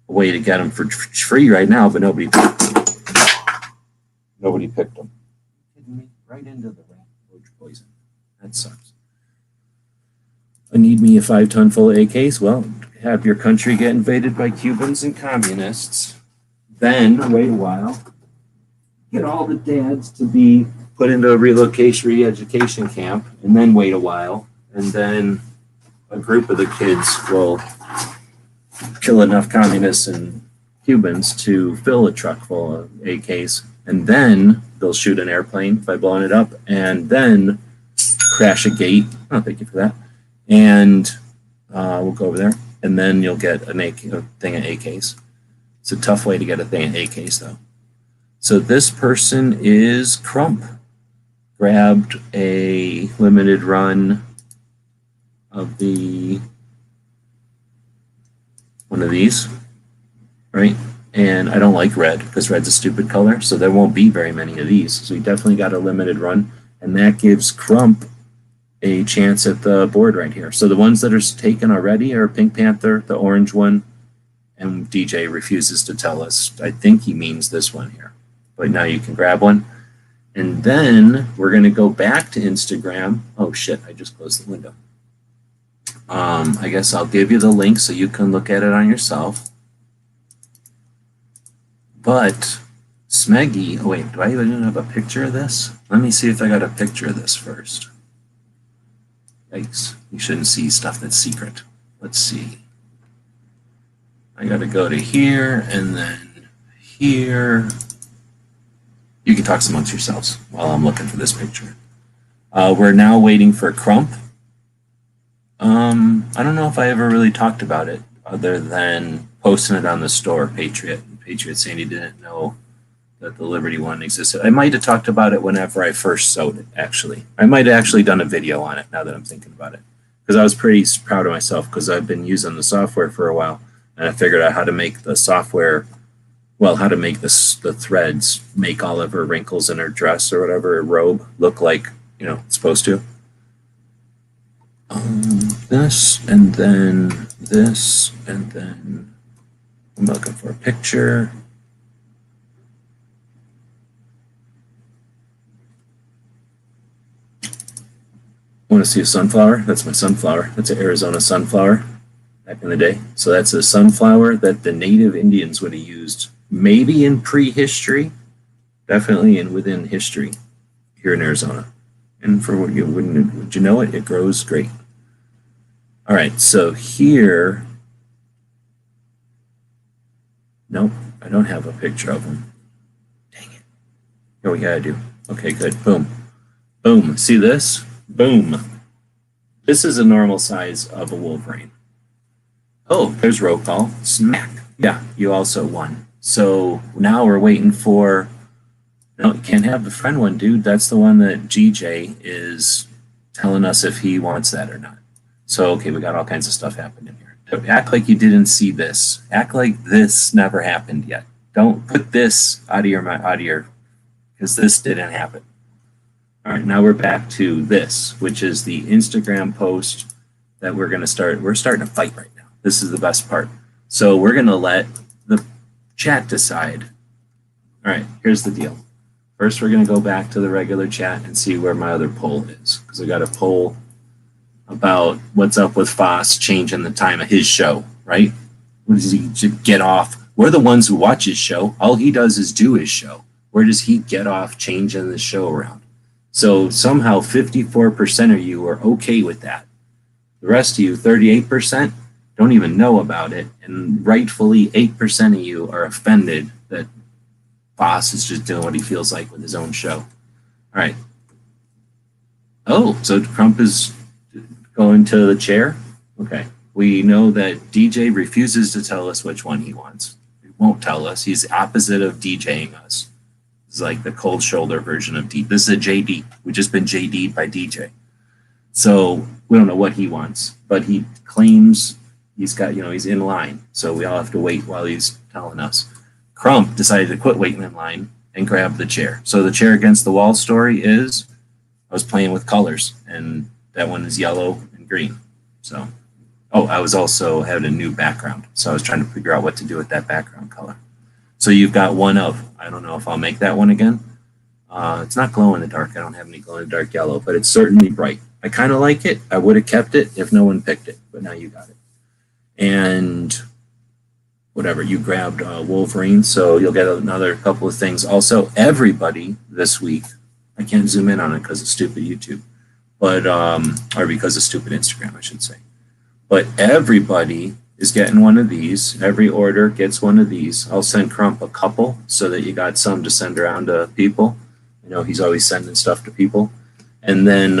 a way to get them for free right now, but nobody picked them. Hitting me right into the rat roach poison. That sucks. I need me a 5-ton full of AKs. Well, have your country get invaded by Cubans and communists. Then wait a while. Get all the dads to be put into a relocation re-education camp, and then wait a while, and then a group of the kids will kill enough communists and Cubans to fill a truck full of AKs, and then they'll shoot an airplane by blowing it up, and then crash a gate. Oh, thank you for that. And we'll go over there, and then you'll get a thing of AKs. It's a tough way to get a thing of AKs, though. So this person is Crump. Grabbed a limited run of one of these, right? And I don't like red because red's a stupid color, so there won't be very many of these. So we definitely got a limited run, and that gives Crump a chance at the board right here. So the ones that are taken already are Pink Panther, the orange one, and DJ refuses to tell us. I think he means this one here. But now you can grab one. And then we're going to go back to Instagram. Oh, shit, I just closed the window. I guess I'll give you the link so you can look at it on yourself. But Smeggy, oh wait, do I even have a picture of this? Let me see if I got a picture of this first. Yikes, you shouldn't see stuff that's secret. Let's see. I got to go to here and then here. You can talk amongst yourselves while I'm looking for this picture. We're now waiting for Crump. I don't know if I ever really talked about it other than posting it on the store, Patriot. Patriot saying he didn't know that the Liberty one existed. I might have talked about it whenever I first sewed it, actually. I might have actually done a video on it now that I'm thinking about it. Because I was pretty proud of myself because I've been using the software for a while. And I figured out how to make the software, well, how to make the threads make all of her wrinkles in her dress or whatever, her robe, look like, you know, it's supposed to. This, and then this, and then I'm looking for a picture. Want to see a sunflower? That's my sunflower. That's an Arizona sunflower back in the day. So that's a sunflower that the native Indians would have used maybe in prehistory, definitely in within history here in Arizona. And for what would you know it, it grows great. All right, so here, nope, I don't have a picture of them. Dang it. What we gotta do? Okay, good. Boom. Boom. See this? Boom. This is a normal size of a Wolverine. Oh, there's roll call. Smack. Yeah, you also won. So now we're waiting for. No, you can't have the friend one, dude. That's the one that GJ is telling us if he wants that or not. So, okay, we got all kinds of stuff happening here. Act like you didn't see this. Act like this never happened yet. Don't put this out of your, because this didn't happen. All right, now we're back to this, which is the Instagram post that we're going to start. We're starting to fight right now. This is the best part. So we're going to let the chat decide. All right, here's the deal. First, we're going to go back to the regular chat and see where my other poll is, because I got a poll about what's up with Foss changing the time of his show, right? What does he get off? We're the ones who watch his show. All he does is do his show. Where does he get off changing the show around? So somehow 54% of you are okay with that. The rest of you, 38%, don't even know about it. And rightfully, 8% of you are offended that Foss is just doing what he feels like with his own show. All right. Oh, so Crump is going to the chair? Okay. We know that DJ refuses to tell us which one he wants. He won't tell us. He's opposite of DJing us. It's like the cold shoulder version of D. This is a JD. We've just been JD'd by DJ. So we don't know what he wants, but he claims he's got, he's in line. So we all have to wait while he's telling us. Crump decided to quit waiting in line and grab the chair. So the chair against the wall story is I was playing with colors, and that one is yellow and green. So, I was also having a new background. So I was trying to figure out what to do with that background color. So you've got one of, I don't know if I'll make that one again. It's not glow in the dark. I don't have any glow in the dark yellow, but it's certainly bright. I kind of like it. I would have kept it if no one picked it, but now you got it. And whatever, you grabbed Wolverine, so you'll get another couple of things. Also, everybody this week, I can't zoom in on it because of stupid YouTube, but or because of stupid Instagram, I should say. But everybody is getting one of these. Every order gets one of these. I'll send Crump a couple so that you got some to send around to people. He's always sending stuff to people. And then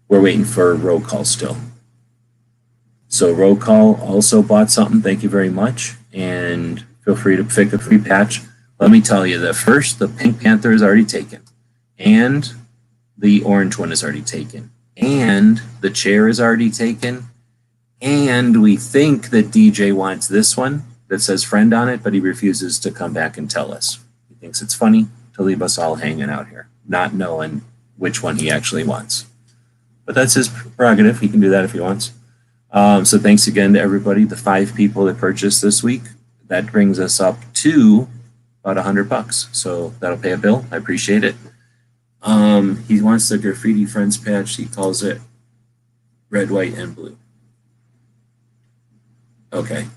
we're waiting for roll call still. So roll call also bought something. Thank you very much. And feel free to pick a free patch. Let me tell you that first, the Pink Panther is already taken. And the orange one is already taken. And the chair is already taken. And we think that DJ wants this one that says friend on it, but he refuses to come back and tell us. He thinks it's funny to leave us all hanging out here, not knowing which one he actually wants. But that's his prerogative. He can do that if he wants. So thanks again to everybody, the 5 people that purchased this week. That brings us up to about $100. So that'll pay a bill. I appreciate it. He wants the Graffiti Friends patch. He calls it red, white, and blue. Okay.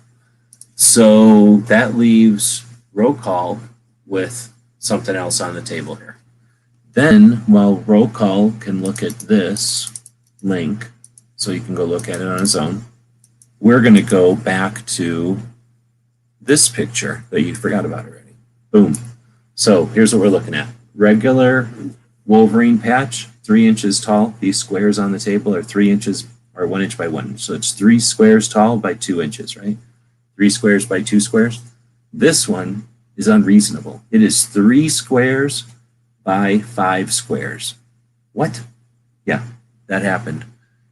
So that leaves roll call with something else on the table here. Then, while roll call can look at this link, so you can go look at it on his own, we're going to go back to this picture that you forgot about already. Boom. So here's what we're looking at. Regular Wolverine patch, 3 inches tall. These squares on the table are 3 inches or 1 inch by 1 inch. So it's 3 squares tall by 2 inches, right? 3 squares by 2 squares. This one is unreasonable. It is 3 squares by 5 squares. What? Yeah, that happened.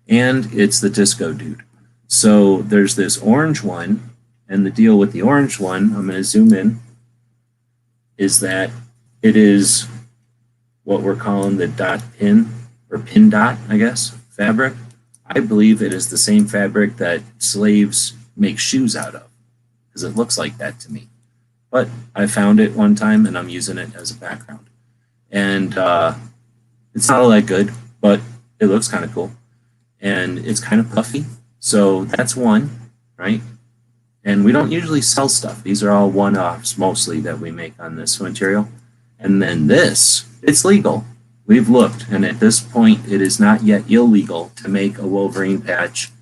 And it's the disco dude. So there's this orange one, and the deal with the orange one, I'm going to zoom in, is that it is what we're calling the dot pin, or pin dot, I guess, fabric. I believe it is the same fabric that slaves make shoes out of, because it looks like that to me. But I found it one time, and I'm using it as a background. And it's not all that good, but it looks kind of cool. And it's kind of puffy. So that's one, right? And we don't usually sell stuff. These are all one-offs mostly that we make on this material. And then this, it's legal. We've looked, and at this point, it is not yet illegal to make a Wolverine patch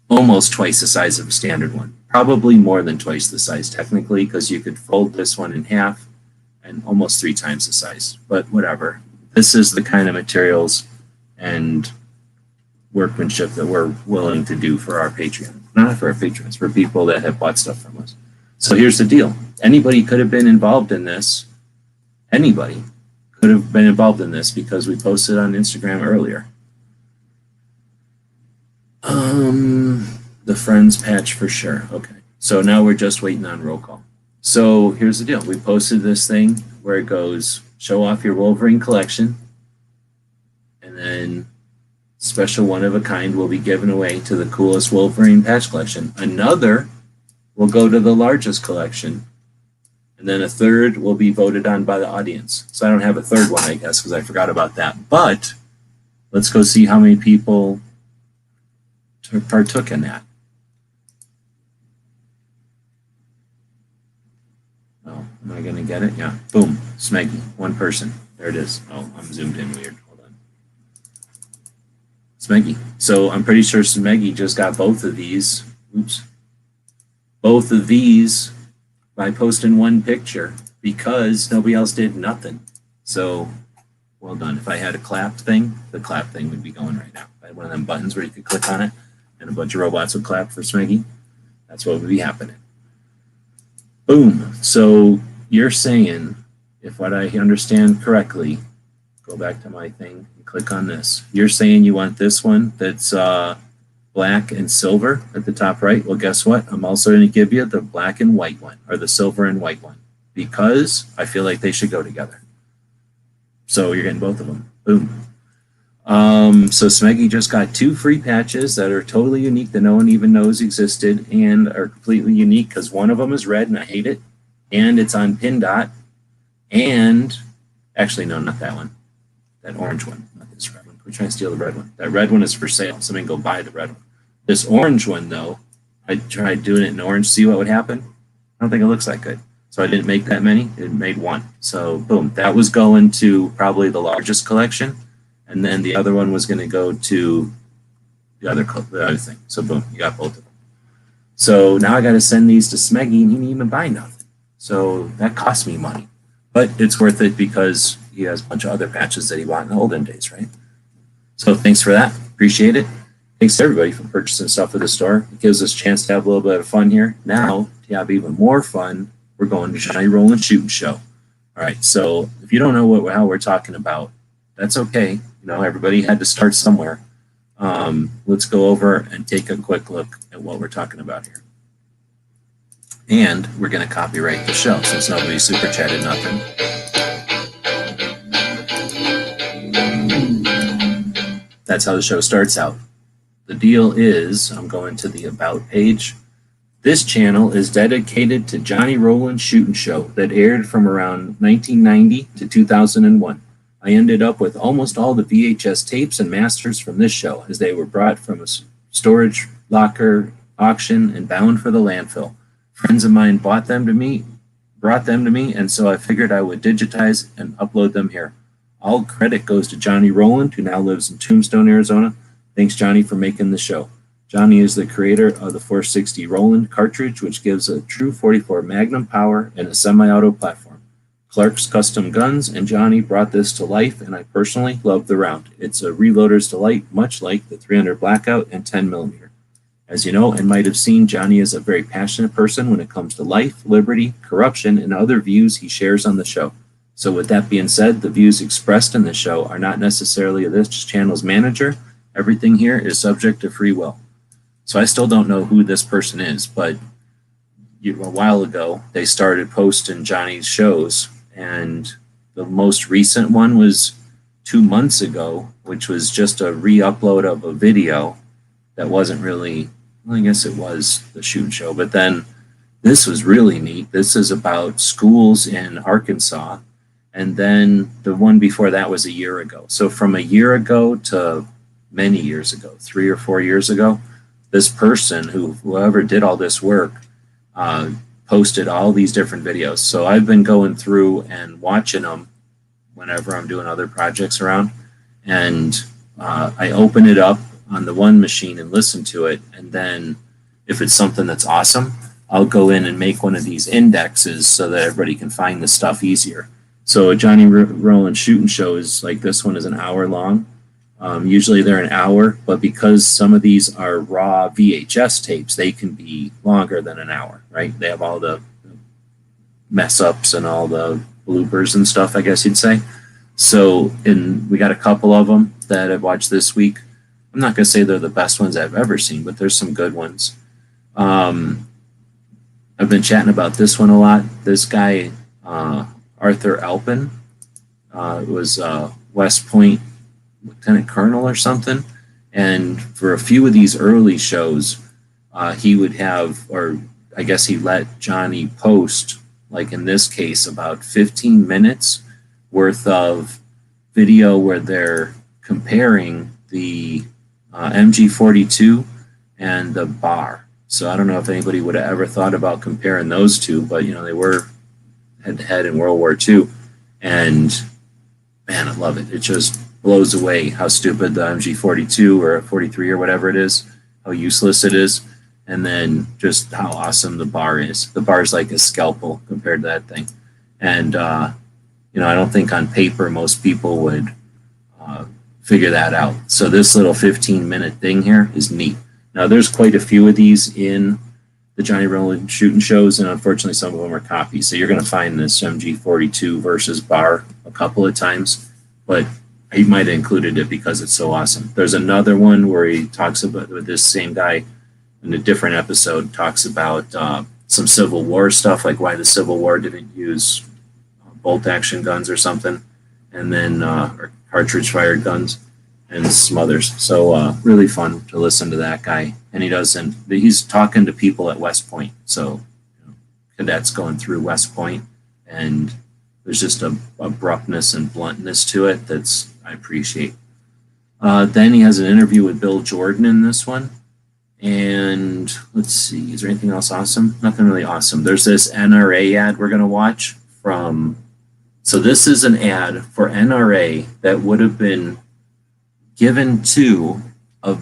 almost twice the size of a standard one. Probably more than twice the size technically, because you could fold this one in half and almost 3 times the size, but whatever. This is the kind of materials and workmanship that we're willing to do for our Patreon. Not for our patrons, for people that have bought stuff from us. So here's the deal. Anybody could have been involved in this. Anybody could have been involved in this because we posted on Instagram earlier. The Friends patch for sure. Okay. So now we're just waiting on roll call. So here's the deal. We posted this thing where it goes, show off your Wolverine collection. And then special one of a kind will be given away to the coolest Wolverine patch collection. Another will go to the largest collection. And then a third will be voted on by the audience. So I don't have a third one, I guess, because I forgot about that. But let's go see how many people partook in that. Oh, am I going to get it? Yeah. Boom. Smeggy. One person. There it is. Oh, I'm zoomed in weird. Hold on. Smeggy. So I'm pretty sure Smeggy just got both of these. Oops. Both of these by posting one picture because nobody else did nothing. So well done. If I had a clap thing, the clap thing would be going right now. If I had one of them buttons where you could click on it and a bunch of robots would clap for Smeggy, that's what would be happening. Boom. So you're saying, if what I understand correctly, go back to my thing and click on this. You're saying you want this one that's black and silver at the top right. Well, guess what? I'm also going to give you the black and white one, or the silver and white one, because I feel like they should go together. So you're getting both of them. Boom. So Smeggy just got 2 free patches that are totally unique that no one even knows existed and are completely unique because one of them is red and I hate it. And it's on Pin Dot. And actually, no, not that one. That orange one, not this red one. We're trying to steal the red one. That red one is for sale. Somebody go buy the red one. This orange one, though, I tried doing it in orange, see what would happen. I don't think it looks that good. So I didn't make that many. It made 1. So boom, that was going to probably the largest collection. And then the other one was going to go to the other thing. So boom, you got both of them. So now I got to send these to Smeggy and he didn't even buy nothing. So that cost me money. But it's worth it because he has a bunch of other patches that he bought in the olden days, right? So thanks for that. Appreciate it. Thanks to everybody for purchasing stuff at the store. It gives us a chance to have a little bit of fun here. Now, to have even more fun, we're going to Johnny Roland Shooting Show. All right, so if you don't know how we're talking about, that's okay. You know, everybody had to start somewhere. Let's go over and take a quick look at what we're talking about here. And we're going to copyright the show since nobody super chatted nothing. That's how the show starts out. The deal is, I'm going to the About page. This channel is dedicated to Johnny Roland Shooting Show that aired from around 1990 to 2001. I ended up with almost all the VHS tapes and masters from this show as they were brought from a storage locker auction and bound for the landfill. Friends of mine brought them to me, and so I figured I would digitize and upload them here. All credit goes to Johnny Roland, who now lives in Tombstone, Arizona. Thanks, Johnny, for making the show. Johnny is the creator of the 460 Roland cartridge, which gives a true 44 Magnum power and a semi-auto platform. Clark's Custom Guns and Johnny brought this to life, and I personally love the round. It's a reloader's delight, much like the 300 Blackout and 10mm. As you know and might have seen, Johnny is a very passionate person when it comes to life, liberty, corruption, and other views he shares on the show. So with that being said, the views expressed in the show are not necessarily this channel's manager. Everything here is subject to free will. So I still don't know who this person is, but a while ago, they started posting Johnny's shows, and the most recent one was 2 months ago, which was just a re-upload of a video that wasn't really, well, I guess it was the shoot show, but then this was really neat. This is about schools in Arkansas, and then the one before that was a year ago. So from a year ago to many years ago, 3 or 4 years ago, this person, whoever did all this work, posted all these different videos. So I've been going through and watching them whenever I'm doing other projects around, and I open it up on the one machine and listen to it, and then if it's something that's awesome, I'll go in and make one of these indexes so that everybody can find the stuff easier. So a Johnny Roland shooting show is like this one is an hour long. Usually they're an hour, but because some of these are raw VHS tapes, they can be longer than an hour, right? They have all the mess ups and all the bloopers and stuff, I guess you'd say. So we got a couple of them that I've watched this week. I'm not going to say they're the best ones I've ever seen, but there's some good ones. I've been chatting about this one a lot. This guy, Arthur Alpin, was West Point lieutenant colonel or something. And for a few of these early shows, he would have, or I guess he let Johnny post, like in this case, about 15 minutes worth of video where they're comparing the MG42 and the bar. So I don't know if anybody would have ever thought about comparing those two, but they were head to head in World War II. And man, I love it. It just blows away how stupid the MG42 or 43 or whatever it is, how useless it is, and then just how awesome the bar is. The bar is like a scalpel compared to that thing. And, I don't think on paper most people would figure that out. So this little 15-minute thing here is neat. Now, there's quite a few of these in the Johnny Roland shooting shows, and unfortunately some of them are copies. So you're going to find this MG42 versus bar a couple of times, but he might have included it because it's so awesome. There's another one where he talks about, with this same guy in a different episode, talks about some Civil War stuff, like why the Civil War didn't use bolt action guns or something, and then or cartridge fired guns and some others. So really fun to listen to that guy. And he's talking to people at West Point. So cadets going through West Point, and there's just a abruptness and bluntness to it that's I appreciate. Then he has an interview with Bill Jordan in this one. And let's see, is there anything else awesome? Nothing really awesome. There's this NRA ad we're going to watch from. So this is an ad for NRA that would have been given to a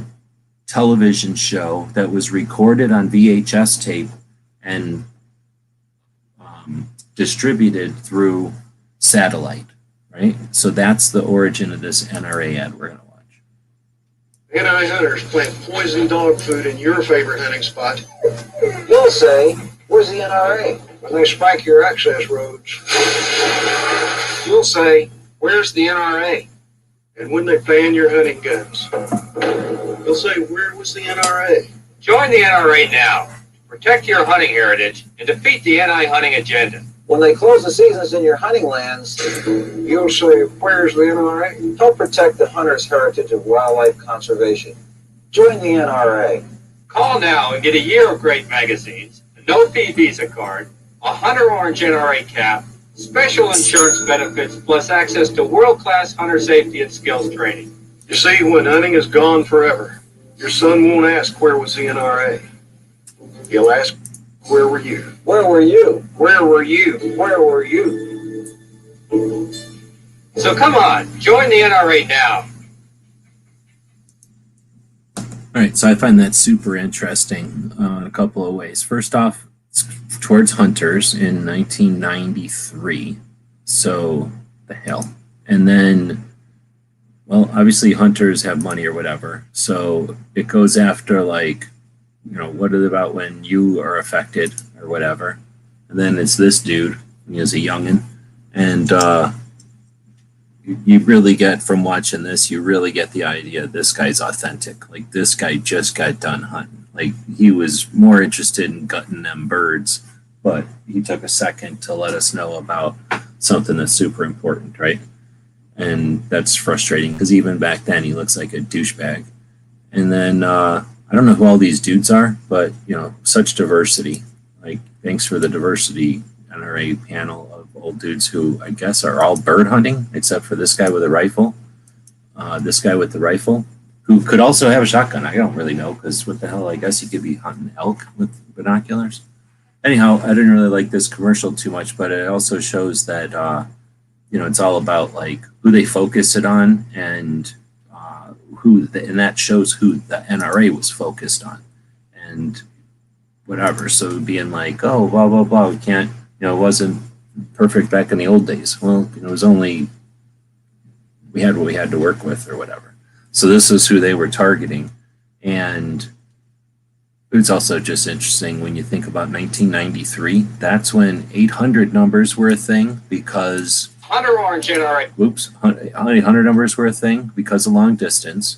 television show that was recorded on VHS tape and distributed through satellite, right? So that's the origin of this NRA ad we're going to watch. NI hunters plant poison dog food in your favorite hunting spot. You'll say, where's the NRA? When they spike your access roads. You'll say, where's the NRA? And when they ban your hunting guns. You'll say, where was the NRA? Join the NRA now. Protect your hunting heritage and defeat the anti-hunting agenda. When they close the seasons in your hunting lands, You'll say, where's the NRA? help protect the hunter's heritage of wildlife conservation. Join the NRA. Call now and get a year of great magazines, a no-fee Visa card, a Hunter Orange NRA cap, special insurance benefits, plus access to world-class hunter safety and skills training. You see, when hunting is gone forever, your son won't ask, where was the NRA? He'll ask, where were you? Where were you? Where were you? Where were you? So come on, join the NRA now. All right, so I find that super interesting in a couple of ways. First off, it's towards hunters in 1993. So the hell. And then, well, obviously hunters have money or whatever. So it goes after like, what is it about when you are affected or whatever. And then it's this dude, he is a youngin'. And you really get from watching this, you really get the idea this guy's authentic. Like this guy just got done hunting. Like he was more interested in gutting them birds, but he took a second to let us know about something that's super important, right? And that's frustrating because even back then he looks like a douchebag. And then I don't know who all these dudes are, but such diversity. Like thanks for the diversity NRA panel of old dudes who I guess are all bird hunting, except for this guy with a rifle. This guy with the rifle, who could also have a shotgun. I don't really know, because what the hell, I guess he could be hunting elk with binoculars. Anyhow, I didn't really like this commercial too much, but it also shows that, it's all about like who they focus it on and and that shows who the NRA was focused on and whatever. So being like, oh, blah, blah, blah, we can't, it wasn't perfect back in the old days. Well, it was only, we had what we had to work with or whatever. So this is who they were targeting. And it's also just interesting when you think about 1993, that's when 800 numbers were a thing because Hunter Orange NRA. 800 numbers were a thing because of long distance.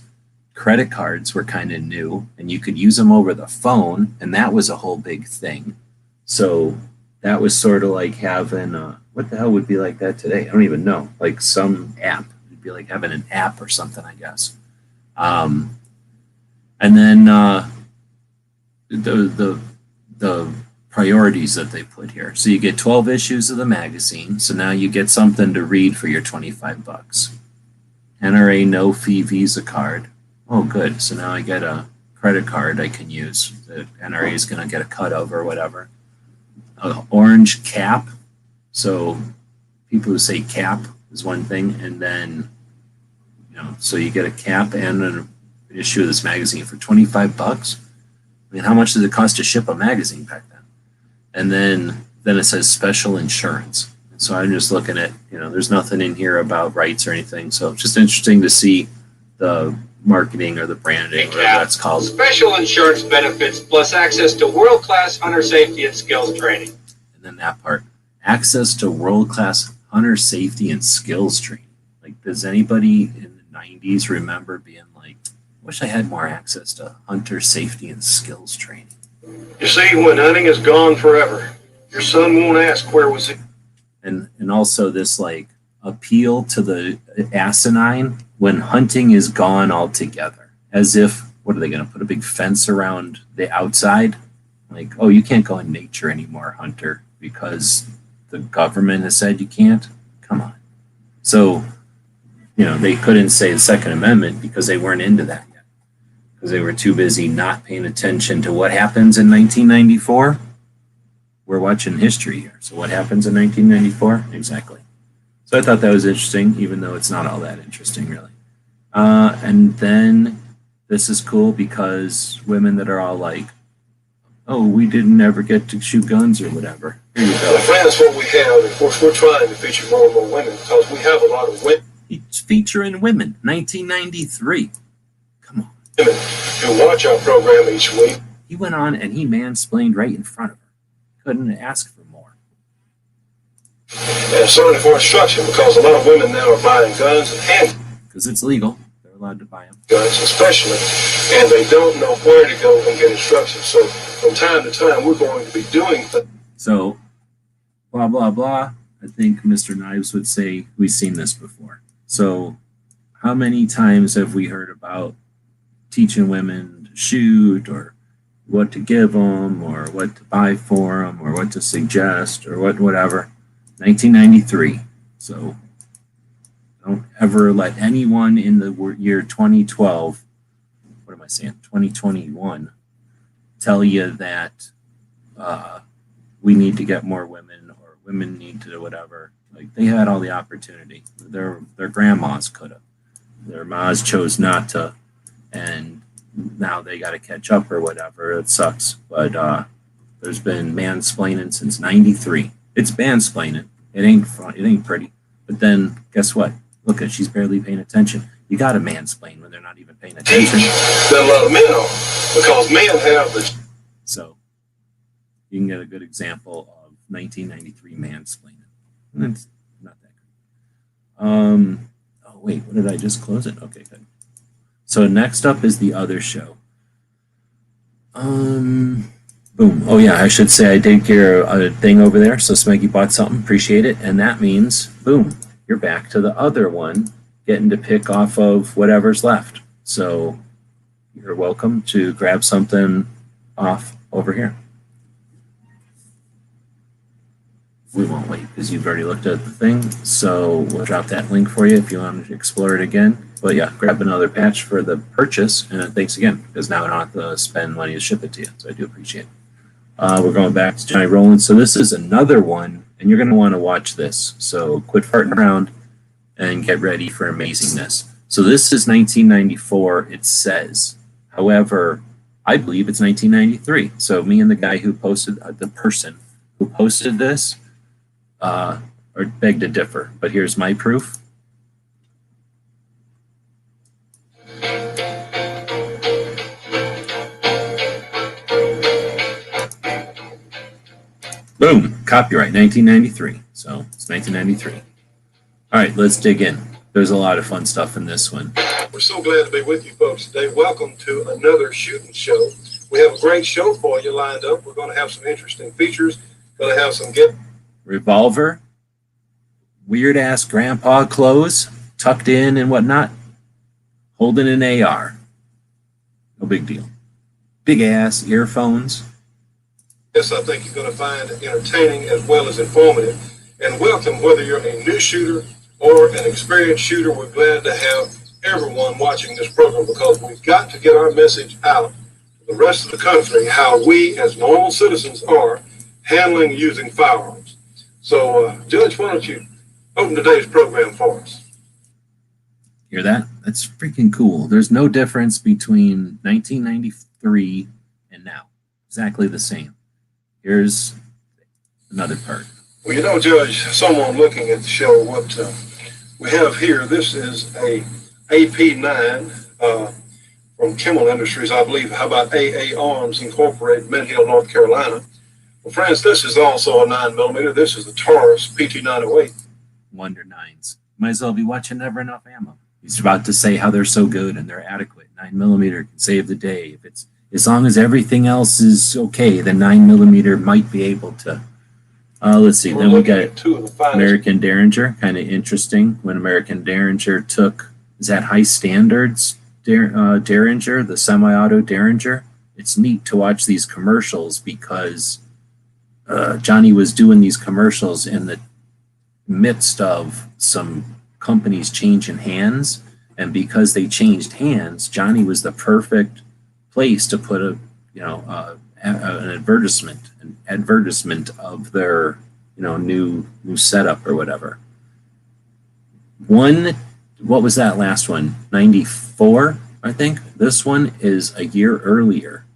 Credit cards were kind of new and you could use them over the phone, and that was a whole big thing. So that was sort of like having what the hell would be like that today? I don't even know. Like some app. It'd be like having an app or something, I guess. And then the priorities that they put here. So you get 12 issues of the magazine. So now you get something to read for your $25. NRA no fee Visa card. Oh, good. So now I get a credit card I can use. The NRA is going to get a cut of or whatever. Orange cap. So people who say cap is one thing, and then so you get a cap and an issue of this magazine for $25. I mean, how much does it cost to ship a magazine back then? And then it says special insurance. So I'm just looking at, there's nothing in here about rights or anything. So it's just interesting to see the marketing or the branding, or whatever that's called. Special insurance benefits plus access to world-class hunter safety and skills training. And then that part, access to world-class hunter safety and skills training. Like, does anybody in the 90s remember being like, wish I had more access to hunter safety and skills training? You see, when hunting is gone forever, your son won't ask where was it. And also this like appeal to the asinine when hunting is gone altogether. As if, what are they going to put a big fence around the outside? Like, oh, you can't go in nature anymore, hunter, because the government has said you can't? Come on. So, they couldn't say the Second Amendment because they weren't into that yet. Because they were too busy not paying attention to what happens in 1994. We're watching history here. So what happens in 1994? Exactly. So I thought that was interesting, even though it's not all that interesting, really. And then this is cool because women that are all like, oh, we didn't ever get to shoot guns or whatever. Here you go. That's what we have. Of course, we're trying to feature more and more women because we have a lot of women. It's featuring women, 1993. Come on. Women who watch our program each week. He went on and he mansplained right in front of her. Couldn't ask for more. And certainly for instruction, because a lot of women now are buying guns and hand because it's legal. They're allowed to buy them. Guns especially, and they don't know where to go and get instruction. So from time to time, we're going to be doing things. So, blah, blah, blah. I think Mr. Knives would say we've seen this before. So how many times have we heard about teaching women to shoot, or what to give them, or what to buy for them, or what to suggest, or whatever? 1993. So don't ever let anyone in the year 2012, what am I saying, 2021, tell you that we need to get more women, or women need to do whatever. Like, they had all the opportunity. Their grandmas could have. Their mas chose not to, and now they got to catch up or whatever. It sucks, but there's been mansplaining since '93. It's mansplaining. It ain't fun. It ain't pretty. But then guess what? Look at, she's barely paying attention. You got to mansplain when they're not even paying attention. That a lot of men are, because men have the. So you can get a good example of 1993 mansplaining. And it's not that good. Oh wait, what did I just close it? Okay, good. So next up is the other show. Boom. Oh yeah, I should say I did get a thing over there. So Smeggy bought something, appreciate it. And that means, boom, you're back to the other one, getting to pick off of whatever's left. So you're welcome to grab something off over here. We won't wait because you've already looked at the thing. So we'll drop that link for you if you want to explore it again. But yeah, grab another patch for the purchase. And thanks again, because now I don't have to spend money to ship it to you. So I do appreciate it. We're going back to Johnny Rowland. So this is another one, and you're going to want to watch this. So quit farting around and get ready for amazingness. So this is 1994, it says. However, I believe it's 1993. So me and the guy who posted, the person who posted this, or beg to differ. But here's my proof. Boom, copyright 1993. So it's 1993. All right, let's dig in. There's a lot of fun stuff in this one. We're so glad to be with you folks today. Welcome to another shooting show. We have a great show for you lined up. We're going to have some interesting features. Going to have some revolver, weird ass grandpa clothes tucked in and whatnot, holding an AR. No big deal. Big ass earphones. Yes, I think you're going to find entertaining as well as informative. And welcome, whether you're a new shooter or an experienced shooter. We're glad to have everyone watching this program because we've got to get our message out to the rest of the country how we as normal citizens are handling using firearms. So, Judge, why don't you open today's program for us? Hear that? That's freaking cool. There's no difference between 1993 and now. Exactly the same. Here's another part. Well, you know, Judge, someone looking at the show, what we have here, this is a AP9 from Kimmel Industries, I believe. How about AA Arms Incorporated, Mint Hill, North Carolina? Well, friends, this is also a 9mm. This is the Taurus PT908. Wonder Nines. Might as well be watching Never Enough Ammo. He's about to say how they're so good and they're adequate. 9mm can save the day. If it's as long as everything else is okay, then 9mm might be able to. Let's see. Then we got two of the American Derringer. Kind of interesting. When American Derringer took, is that High Standards Derringer, the semi-auto Derringer? It's neat to watch these commercials because Johnny was doing these commercials in the midst of some companies changing hands, and because they changed hands, Johnny was the perfect place to put an advertisement of their new setup or whatever. What was that last one? 94, I think. This one is a year earlier,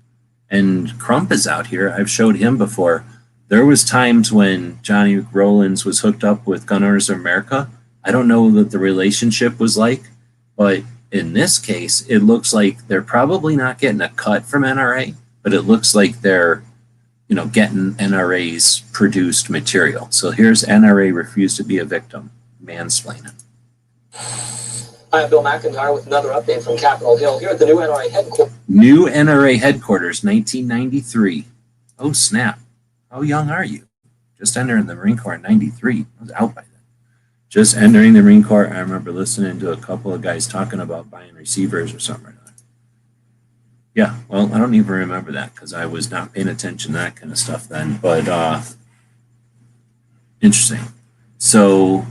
and Crump is out here. I've showed him before. There was times when Johnny Rollins was hooked up with Gun Owners of America. I don't know what the relationship was like, but in this case, it looks like they're probably not getting a cut from NRA, but it looks like they're, getting NRA's produced material. So here's NRA refused to be a victim. Mansplaining. Hi, I'm Bill McIntyre with another update from Capitol Hill here at the new NRA headquarters. New NRA headquarters, 1993. Oh, snap. How young are you? Just entering the Marine Corps in 93. I was out by then. Just entering the Marine Corps. I remember listening to a couple of guys talking about buying receivers or something like that. Yeah, well, I don't even remember that because I was not paying attention to that kind of stuff then. But interesting. So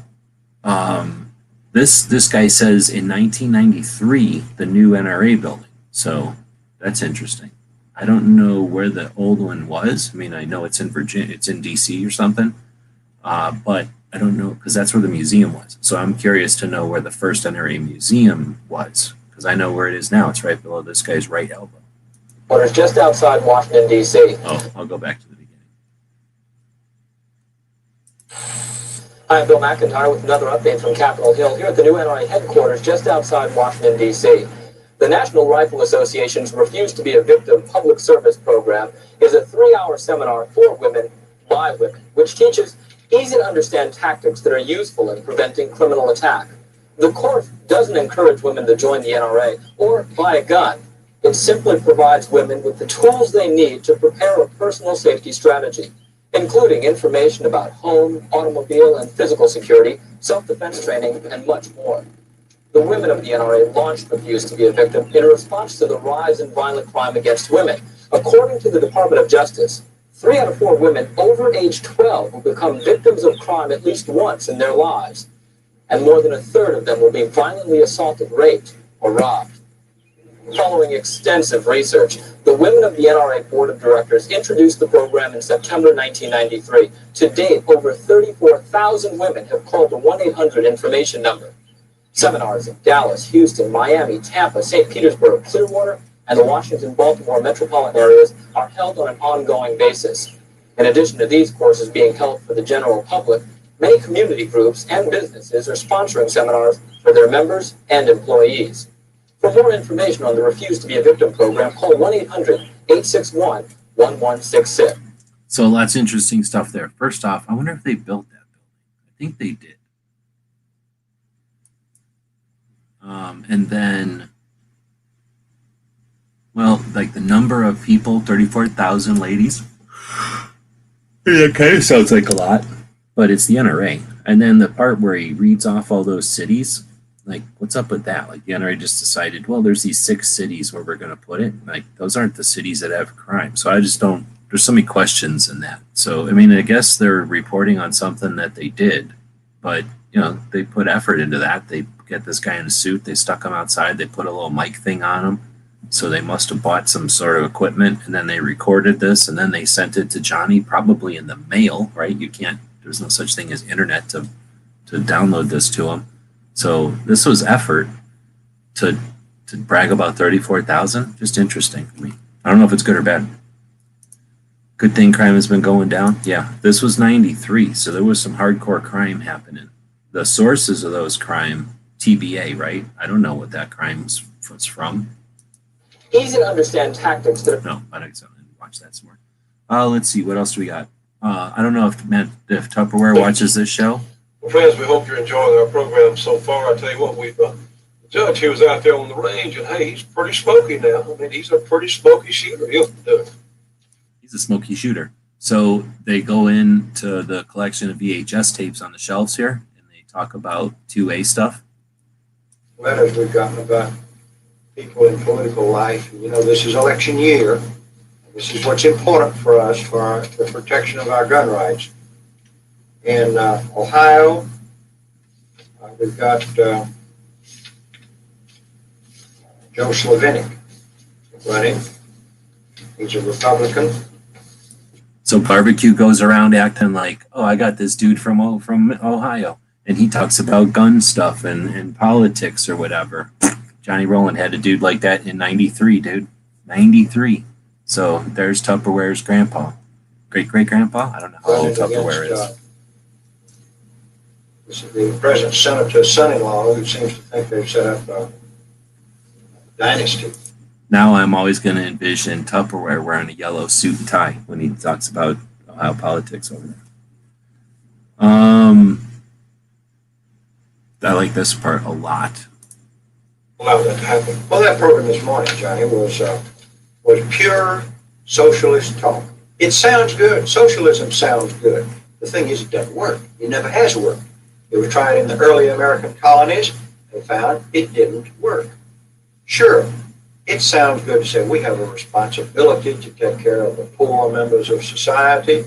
this guy says in 1993, the new NRA building. So that's interesting. I don't know where the old one was. I mean, I know it's in Virginia, it's in DC or something, but I don't know because that's where the museum was. So I'm curious to know where the first NRA museum was because I know where it is now. It's right below this guy's right elbow. Quarters just outside Washington, D.C. Oh, I'll go back to the beginning. Hi, I'm Bill McIntyre with another update from Capitol Hill here at the new NRA headquarters just outside Washington, D.C. The National Rifle Association's Refuse to be a Victim public service program is a 3-hour seminar for women, by women, which teaches easy-to-understand tactics that are useful in preventing criminal attack. The course doesn't encourage women to join the NRA or buy a gun. It simply provides women with the tools they need to prepare a personal safety strategy, including information about home, automobile, and physical security, self-defense training, and much more. The women of the NRA launched Refuse to be a Victim in response to the rise in violent crime against women. According to the Department of Justice, 3 out of 4 women over age 12 will become victims of crime at least once in their lives, and more than a third of them will be violently assaulted, raped, or robbed. Following extensive research, the women of the NRA Board of Directors introduced the program in September 1993. To date, over 34,000 women have called the 1-800 information number. Seminars in Dallas, Houston, Miami, Tampa, St. Petersburg, Clearwater, and the Washington-Baltimore metropolitan areas are held on an ongoing basis. In addition to these courses being held for the general public, many community groups and businesses are sponsoring seminars for their members and employees. For more information on the Refuse to be a Victim program, call 1-800-861-1166. So lots of interesting stuff there. First off, I wonder if they built that building. I think they did. And then, well, like the number of people, 34,000 ladies. Yeah, kind of sounds like a lot, but it's the NRA. And then the part where he reads off all those cities, like, what's up with that? Like, the NRA just decided, well, there's these 6 cities where we're going to put it. Like, those aren't the cities that have crime. So I just don't, there's so many questions in that. So, I mean, I guess they're reporting on something that they did, but, you know, they put effort into that. They get this guy in a suit, they stuck him outside, they put a little mic thing on him. So they must have bought some sort of equipment, and then they recorded this, and then they sent it to Johnny, probably in the mail, right? You can't, there's no such thing as internet to download this to him. So this was effort to brag about 34,000. Just interesting to me. I don't know if it's good or bad. Good thing crime has been going down. Yeah, this was 93, so there was some hardcore crime happening. The sources of those crime, TBA, right? I don't know what that crime was from. Easy to understand tactics that are... No, I don't watch that some more. Let's see, what else do we got? I don't know if Tupperware watches this show. Well, friends, we hope you're enjoying our program so far. I tell you what, we've the judge, he was out there on the range, and hey, he's pretty smoky now. I mean, he's a pretty smoky shooter. He'll do it. He's a smoky shooter. So they go into the collection of VHS tapes on the shelves here, and they talk about 2A stuff. Letters we've gotten about people in political life. You know, this is election year. This is what's important for us for the protection of our gun rights. In Ohio, we've got Joe Slavinik running. He's a Republican. So Barbecue goes around acting like, oh, I got this dude from Ohio, and he talks about gun stuff and politics or whatever. Johnny Rowland had a dude like that in 93, dude. 93. So there's Tupperware's grandpa. Great-great-grandpa? I don't know how old Tupperware is. This is the present senator's son-in-law who seems to think they've set up a dynasty. Now I'm always going to envision Tupperware wearing a yellow suit and tie when he talks about Ohio politics over there. I like this part a lot. Allow that to happen. Well, that program this morning, Johnny, was pure socialist talk. It sounds good. Socialism sounds good. The thing is, it doesn't work. It never has worked. It was tried in the early American colonies. They found it didn't work. Sure, it sounds good to say we have a responsibility to take care of the poor members of society.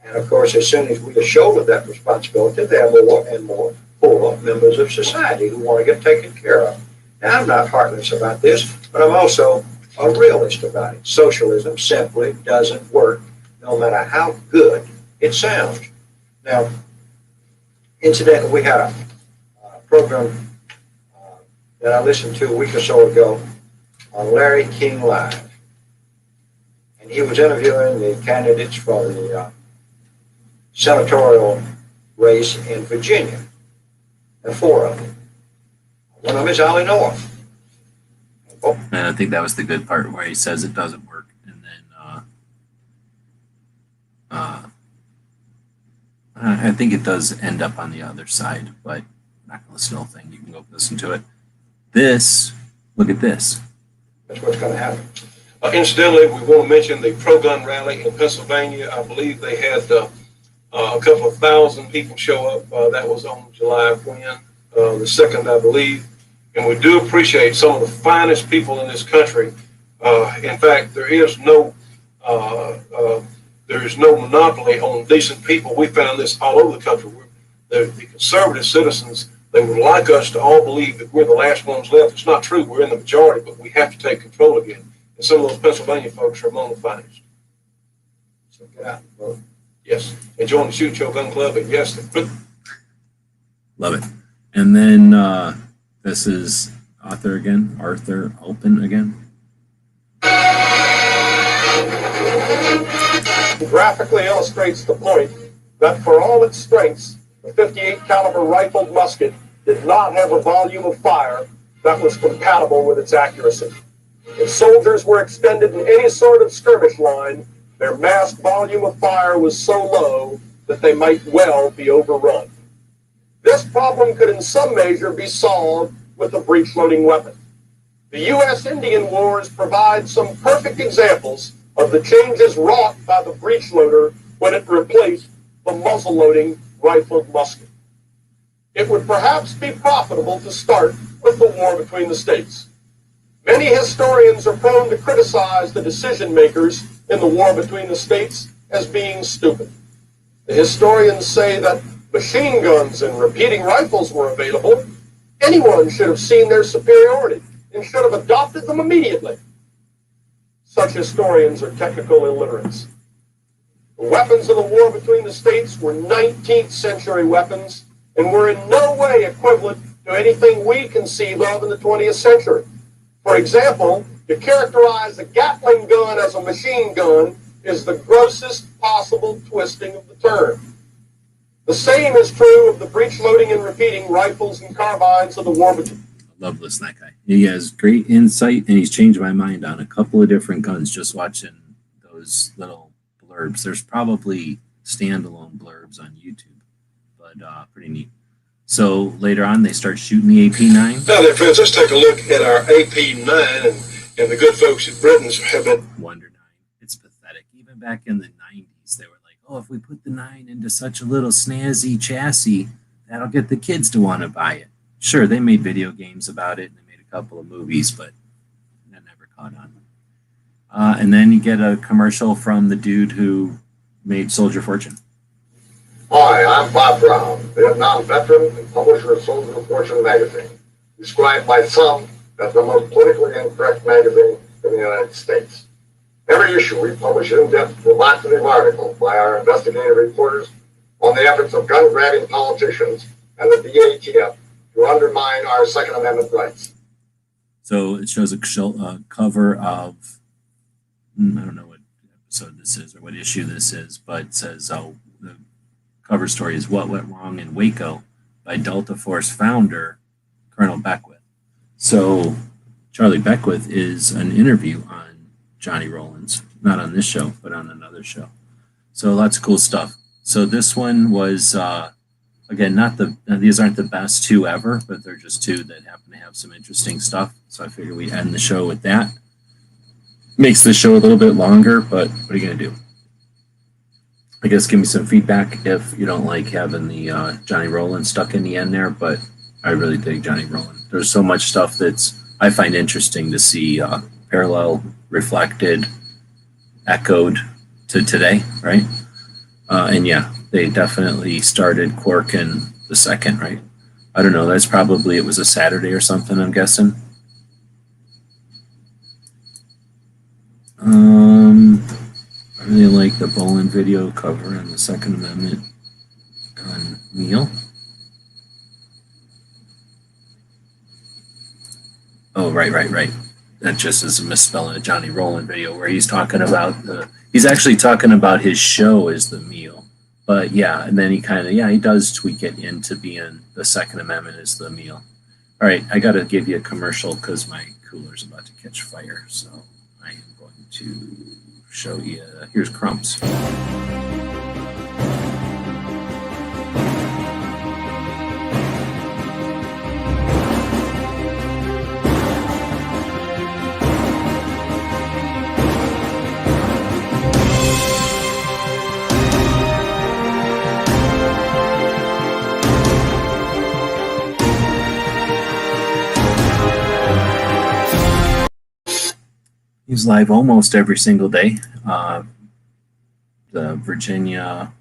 And of course, as soon as we shoulder that responsibility, there are more and more poor members of society who want to get taken care of. Now, I'm not heartless about this, but I'm also a realist about it. Socialism simply doesn't work, no matter how good it sounds. Now, incidentally, we had a program that I listened to a week or so ago on Larry King Live. And he was interviewing the candidates for the senatorial race in Virginia. There are 4 of them. One of them is Ollie North. And I think that was the good part where he says it doesn't work. And then I think it does end up on the other side, but I'm not going to listen to the whole thing. You can go listen to it. This, look at this. That's what's going to happen. Incidentally, we want to mention the pro-gun rally in Pennsylvania. I believe they had a couple of thousand people show up. That was on July when? The 2nd, I believe. And we do appreciate some of the finest people in this country. In fact, there is no monopoly on decent people. We found this all over the country. The conservative citizens, they would like us to all believe that we're the last ones left. It's not true. We're in the majority, but we have to take control again. And some of those Pennsylvania folks are among the finest. So get out and vote. Yes. And join the Shoot Your Gun Club. And yes, Love it. And then this is Arthur Alpin again. Graphically illustrates the point that for all its strengths, The 58 caliber rifled musket did not have a volume of fire that was compatible with its accuracy. If soldiers were extended in any sort of skirmish line, their massed volume of fire was so low that they might well be overrun. This problem could in some measure be solved with a breech-loading weapon. The U.S. Indian Wars provide some perfect examples of the changes wrought by the breech loader when it replaced the muzzle-loading rifled musket. It would perhaps be profitable to start with the war between the states. Many historians are prone to criticize the decision-makers in the war between the states as being stupid. The historians say that machine guns and repeating rifles were available. Anyone should have seen their superiority and should have adopted them immediately. Such historians are technical illiterates. The weapons of the war between the states were 19th century weapons and were in no way equivalent to anything we conceive of in the 20th century. For example, to characterize a Gatling gun as a machine gun is the grossest possible twisting of the term. The same is true of the breech-loading and repeating rifles and carbines of the war between. I love listening to that guy. He has great insight, and he's changed my mind on a couple of different guns just watching those little blurbs. There's probably standalone blurbs on YouTube, but pretty neat. So later on, they start shooting the AP9. Now then, friends, let's take a look at our AP9, and the good folks at Britain's have been. Wonder 9. It's pathetic. Even back in the 90s, they were like, oh, if we put the 9 into such a little snazzy chassis, that'll get the kids to want to buy it. Sure, they made video games about it, and they made a couple of movies, but that never caught on. And then you get a commercial from the dude who made Soldier Fortune. Hi, I'm Bob Brown, Vietnam veteran and publisher of Soldier Fortune magazine, described by some as the most politically incorrect magazine in the United States. Every issue we publish in-depth provocative articles by our investigative reporters on the efforts of gun-grabbing politicians and the DATF to undermine our Second Amendment rights. So it shows a cover of, I don't know what episode this is or what issue this is, but it says the cover story is What Went Wrong in Waco by Delta Force founder Colonel Beckwith. So Charlie Beckwith is an interview on Johnny Rollins, not on this show, but on another show. So lots of cool stuff. So this one was, again, these aren't the best two ever, but they're just two that happen to have some interesting stuff. So I figured we'd end the show with that. Makes the show a little bit longer, but what are you going to do? I guess give me some feedback if you don't like having the Johnny Rollins stuck in the end there, but I really dig Johnny Rollins. There's so much stuff that's I find interesting to see parallel, reflected, echoed to today, right? And yeah, they definitely started Quarkin the second, right? I don't know. That's probably, it was a Saturday or something, I'm guessing. I really like the Bolin video cover and the Second Amendment gun meal. Oh, right. That just is a misspelling of Johnny Rollins video where he's talking about he's actually talking about his show as the meal. But yeah, and then he he does tweak it into being the Second Amendment is the meal. All right, I got to give you a commercial because my cooler's about to catch fire. So I am going to show you, here's Crumbs. He's live almost every single day. The Virginia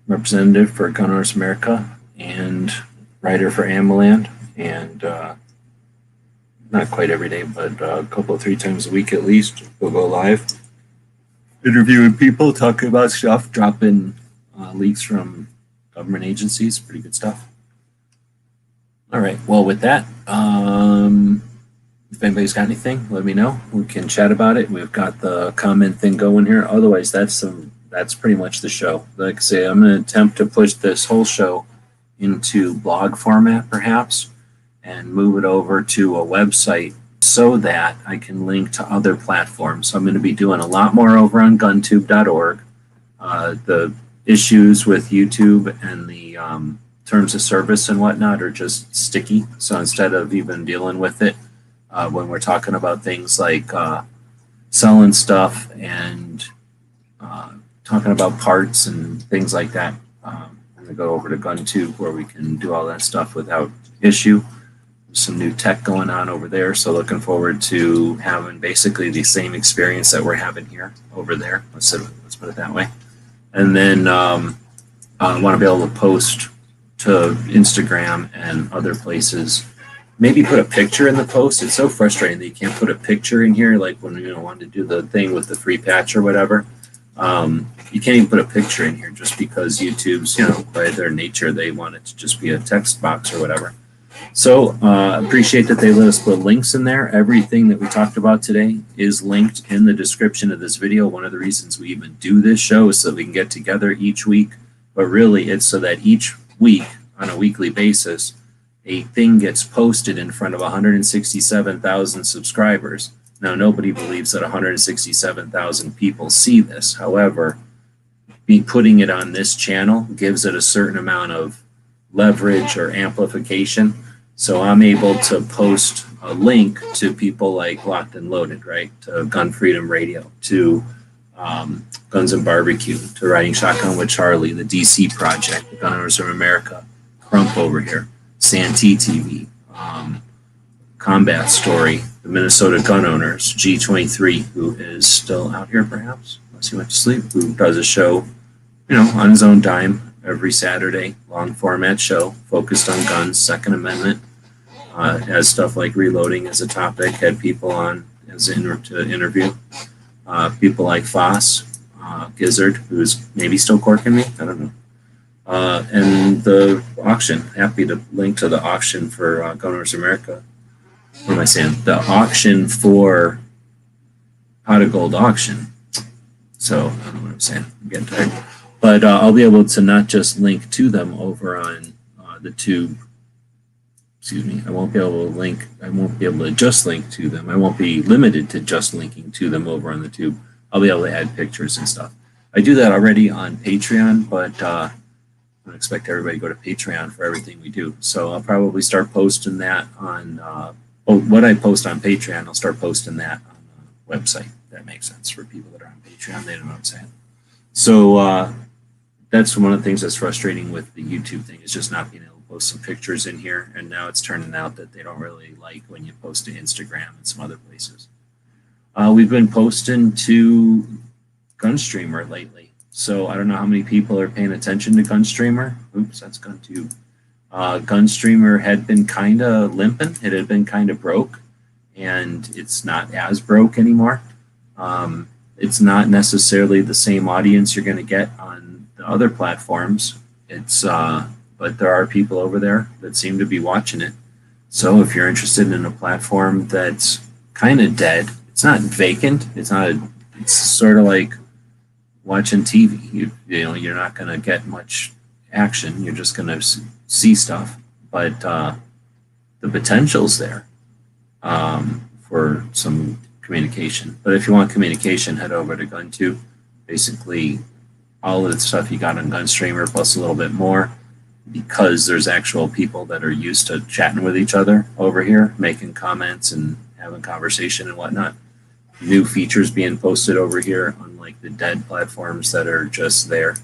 representative for Gun Owners America and writer for Amaland, and not quite every day, but a couple of 3 times a week at least, we'll go live, interviewing people, talking about stuff, dropping leaks from government agencies. Pretty good stuff. All right, well, with that, if anybody's got anything, let me know. We can chat about it. We've got the comment thing going here. Otherwise, that's some that's pretty much the show. Like I say, I'm going to attempt to push this whole show into blog format, perhaps, and move it over to a website so that I can link to other platforms. So I'm going to be doing a lot more over on guntube.org. The issues with YouTube and the terms of service and whatnot are just sticky. So instead of even dealing with it, when we're talking about things like selling stuff and talking about parts and things like that, I'm going to go over to Guntube where we can do all that stuff without issue. There's some new tech going on over there, so looking forward to having basically the same experience that we're having here over there. Let's put it that way. And then I want to be able to post to Instagram and other places. Maybe put a picture in the post. It's so frustrating that you can't put a picture in here, like when you wanted to do the thing with the free patch or whatever. You can't even put a picture in here just because YouTube's, by their nature, they want it to just be a text box or whatever. So appreciate that they let us put links in there. Everything that we talked about today is linked in the description of this video. One of the reasons we even do this show is so we can get together each week, but really it's so that each week on a weekly basis, a thing gets posted in front of 167,000 subscribers. Now, nobody believes that 167,000 people see this. However, putting it on this channel gives it a certain amount of leverage or amplification. So I'm able to post a link to people like Locked and Loaded, right? To Gun Freedom Radio, to Guns and Barbecue, to Riding Shotgun with Charlie, the DC Project, the Gun Owners of America, Crump over here, Santee TV, Combat Story, the Minnesota Gun Owners, G23, who is still out here perhaps, unless he went to sleep, who does a show, on his own dime every Saturday, long format show focused on guns, Second Amendment, has stuff like reloading as a topic, had people on as to interview, people like Foss, Gizzard, who's maybe still corking me, I don't know. And the auction, happy to link to the auction for Gun Owners America. What am I saying? The auction for Pot of Gold auction. So, I don't know what I'm saying. I'm getting tired. But I'll be able to not just link to them over on the tube. Excuse me. I won't be able to just link to them. I won't be limited to just linking to them over on the tube. I'll be able to add pictures and stuff. I do that already on Patreon, but I don't expect everybody to go to Patreon for everything we do. So I'll probably start posting that on what I post on Patreon. I'll start posting that on the website. That makes sense for people that are on Patreon. They don't know what I'm saying. So that's one of the things that's frustrating with the YouTube thing, is just not being able to post some pictures in here. And now it's turning out that they don't really like when you post to Instagram and some other places. We've been posting to GunStreamer lately. So I don't know how many people are paying attention to GunStreamer. Oops, that's Guntube. GunStreamer had been kind of limping. It had been kind of broke, and it's not as broke anymore. It's not necessarily the same audience you're going to get on the other platforms. But there are people over there that seem to be watching it. So if you're interested in a platform that's kind of dead, it's not vacant. It's sort of like watching TV. You're not going to get much action. You're just going to see stuff. But the potential's there for some communication. But if you want communication, head over to Guntube. Basically, all of the stuff you got on GunStreamer plus a little bit more, because there's actual people that are used to chatting with each other over here, making comments and having conversation and whatnot. New features being posted over here, unlike the dead platforms that are just there.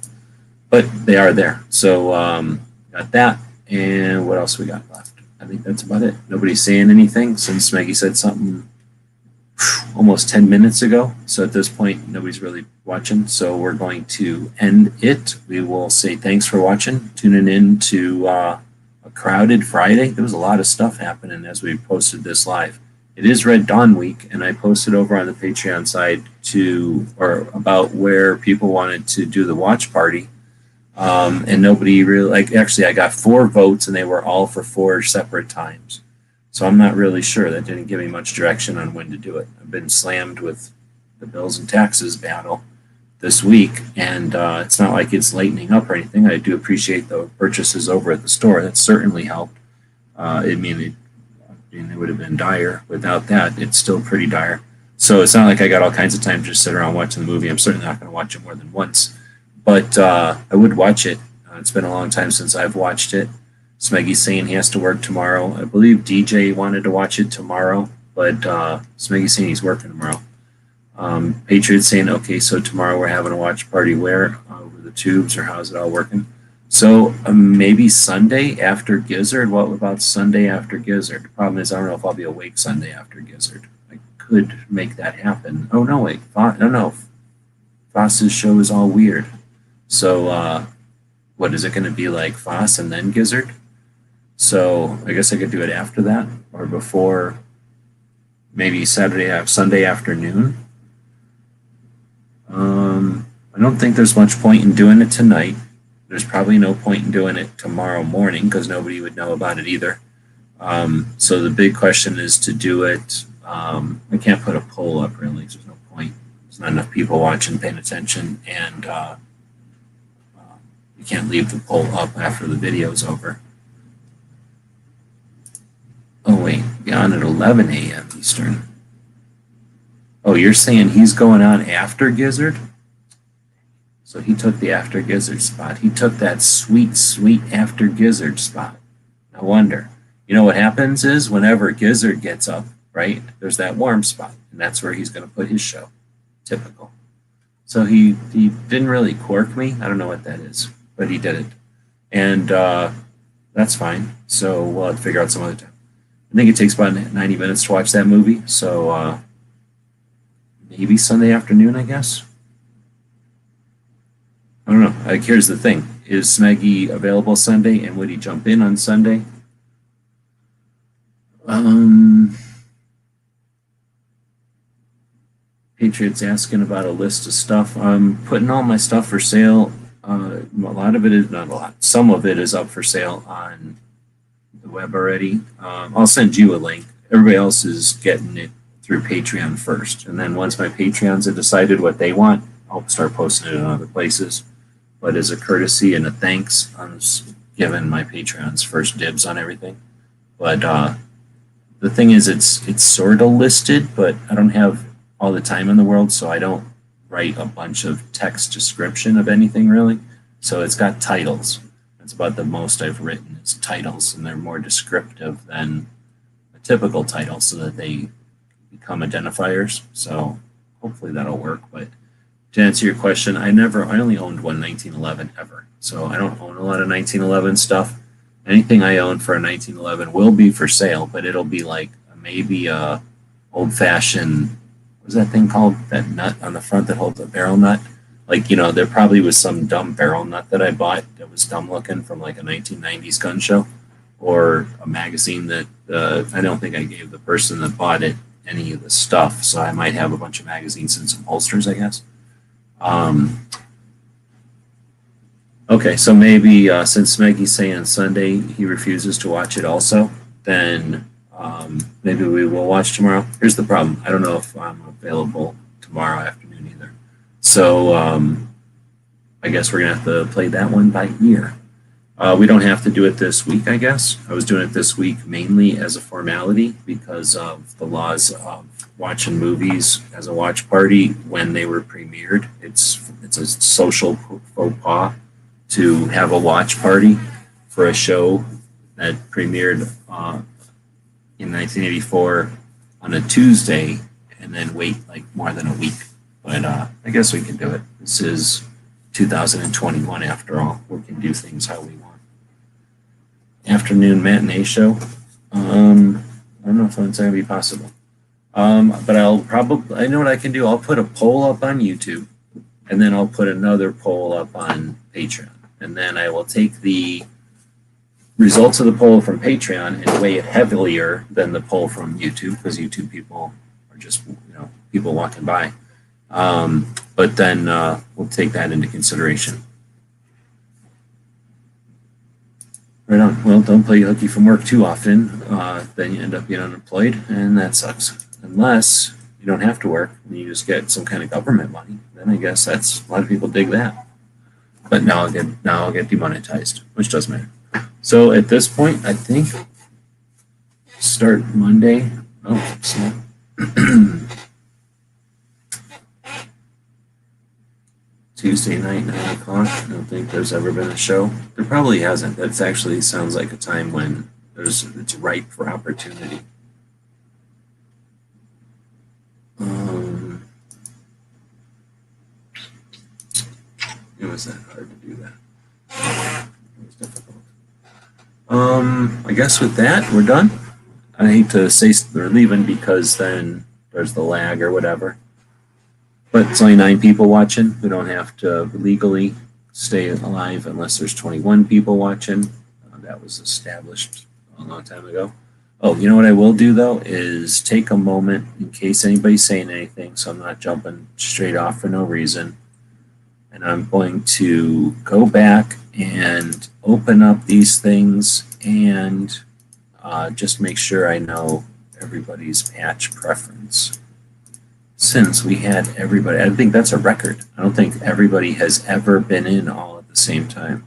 But they are there. So got that. And what else we got left? I think that's about it. Nobody's saying anything since Maggie said something almost 10 minutes ago. So at this point, nobody's really watching. So we're going to end it. We will say thanks for watching, tuning in to a crowded Friday. There was a lot of stuff happening as we posted this live. It is Red Dawn week, and I posted over on the Patreon side about where people wanted to do the watch party. And nobody really, actually I got 4 votes, and they were all for 4 separate times. So I'm not really sure. That didn't give me much direction on when to do it. I've been slammed with the bills and taxes battle. this week, and it's not like it's lightening up or anything. I do appreciate the purchases over at the store. That certainly helped. It would have been dire without that. It's still pretty dire. So it's not like I got all kinds of time to just sit around watching the movie. I'm certainly not going to watch it more than once, but I would watch it. It's been a long time since I've watched it. Smeggy's saying he has to work tomorrow. I believe DJ wanted to watch it tomorrow, but Smeggy's saying he's working tomorrow. Patriot's saying, okay, so tomorrow we're having a watch party where? Over the tubes, or how's it all working? So maybe Sunday after Gizzard. What about Sunday after Gizzard? The problem is I don't know if I'll be awake Sunday after Gizzard. I could make that happen. Oh, no, wait. No. Foss's show is all weird. So what is it going to be, like Foss and then Gizzard? So I guess I could do it after that or before, maybe Sunday afternoon. I don't think there's much point in doing it tonight. There's probably no point in doing it tomorrow morning because nobody would know about it either. So the big question is to do it. I can't put a poll up really. There's no point. There's not enough people watching, paying attention, and you can't leave the poll up after the video's over. Oh wait, be on at 11 a.m. Eastern. Oh, you're saying he's going on after Gizzard? So he took the after Gizzard spot. He took that sweet, sweet after Gizzard spot. No wonder. You know what happens is whenever Gizzard gets up, right, there's that warm spot, and that's where he's going to put his show. Typical. So he didn't really quirk me. I don't know what that is, but he did it. And that's fine. So we'll have to figure out some other time. I think it takes about 90 minutes to watch that movie. So maybe Sunday afternoon, I guess. I don't know. Here's the thing. Is Smeggy available Sunday, and would he jump in on Sunday? Patriot's asking about a list of stuff. I'm putting all my stuff for sale. A lot of it is, not a lot, some of it is up for sale on the web already. I'll send you a link. Everybody else is getting it through Patreon first. And then once my Patreons have decided what they want, I'll start posting it in other places. But as a courtesy and a thanks, I'm giving my Patreons first dibs on everything. But the thing is, it's sort of listed, but I don't have all the time in the world, so I don't write a bunch of text description of anything really. So it's got titles. That's about the most I've written is titles, and they're more descriptive than a typical title so that they become identifiers. So hopefully that'll work. But to answer your question, I only owned one 1911 ever. So I don't own a lot of 1911 stuff. Anything I own for a 1911 will be for sale, but it'll be like maybe a old-fashioned, what's that thing called? That nut on the front that holds a barrel nut? Like, you know, there probably was some dumb barrel nut that I bought that was dumb looking from like a 1990s gun show, or a magazine that I don't think I gave the person that bought it any of the stuff. So I might have a bunch of magazines and some holsters, I guess. Okay, so maybe since Smeggy's saying Sunday he refuses to watch it also, then maybe we will watch tomorrow. Here's the problem. I don't know if I'm available tomorrow afternoon either. So I guess we're going to have to play that one by ear. We don't have to do it this week, I guess. I was doing it this week mainly as a formality because of the laws of watching movies as a watch party when they were premiered. It's a social faux pas to have a watch party for a show that premiered in 1984 on a Tuesday and then wait like more than a week. But I guess we can do it. This is 2021 after all. We can do things how we want. Afternoon matinee show. I don't know if it's going to be possible. But I know what I can do. I'll put a poll up on YouTube, and then I'll put another poll up on Patreon. And then I will take the results of the poll from Patreon and weigh it heavier than the poll from YouTube, because YouTube people are just, people walking by. But then we'll take that into consideration. Right on. Well, don't play hooky from work too often. Then you end up being unemployed, and that sucks. Unless you don't have to work and you just get some kind of government money, then I guess that's a lot of people dig that. But now I'll get demonetized, which doesn't matter. So at this point, I think start Monday. Oh, snap. Tuesday night, 9 o'clock. I don't think there's ever been a show. There probably hasn't. That actually sounds like a time when it's ripe for opportunity. It was that hard to do that. It was difficult. I guess with that, we're done. I hate to say they're leaving because then there's the lag or whatever. But it's only 9 people watching. We don't have to legally stay alive unless there's 21 people watching. That was established a long time ago. Oh, you know what I will do, though, is take a moment in case anybody's saying anything, so I'm not jumping straight off for no reason. And I'm going to go back and open up these things and just make sure I know everybody's patch preference. Since we had everybody, I think that's a record. I don't think everybody has ever been in all at the same time.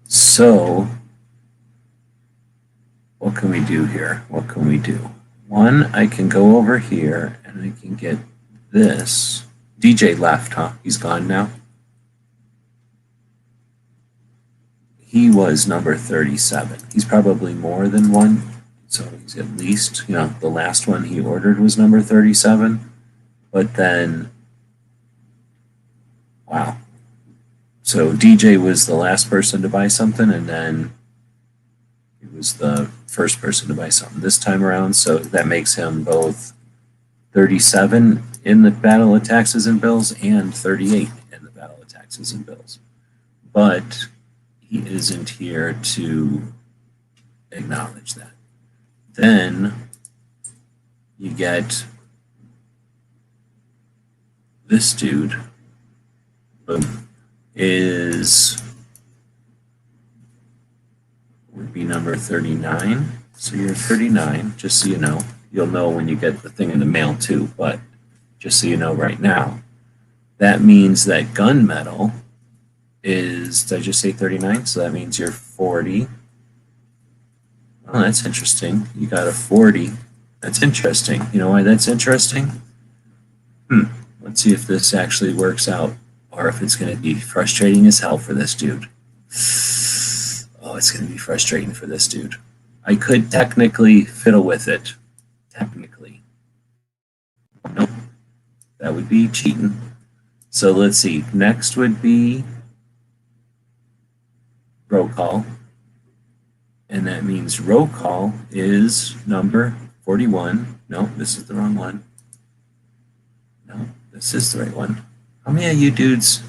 So, what can we do here? What can we do? One, I can go over here and I can get this. DJ left, huh? He's gone now. He was number 37. He's probably more than one. So he's at least, the last one he ordered was number 37. But then, wow. So DJ was the last person to buy something, and then he was the first person to buy something this time around. So that makes him both 37 in the Battle of Taxes and Bills and 38 in the Battle of Taxes and Bills. But he isn't here to acknowledge that. Then you get this dude would be number 39. So you're 39, just so you know. You'll know when you get the thing in the mail too, but just so you know right now, that means that gunmetal is, did I just say 39? So that means you're 40. Oh, that's interesting. You got a 40. That's interesting. You know why that's interesting? Let's see if this actually works out or if it's going to be frustrating as hell for this dude. Oh, it's going to be frustrating for this dude. I could technically fiddle with it. Technically. Nope. That would be cheating. So let's see. Next would be roll call. And that means roll call is number 41. No, this is the wrong one. No, this is the right one. How many of you dudes?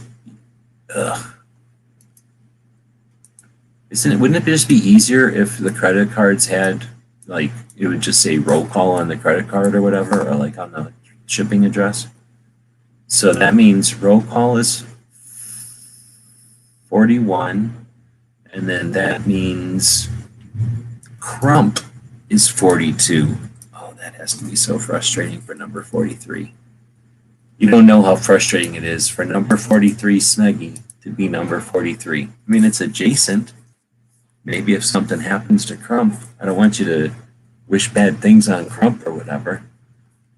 Wouldn't it just be easier if the credit cards had, like, it would just say roll call on the credit card or whatever, or like on the shipping address? So that means roll call is 41, and then that means crump is 42. Oh, that has to be so frustrating for number 43. You don't know how frustrating it is for number 43 Smeggy to be number 43. I mean, it's adjacent. Maybe if something happens to Crump, I don't want you to wish bad things on Crump or whatever.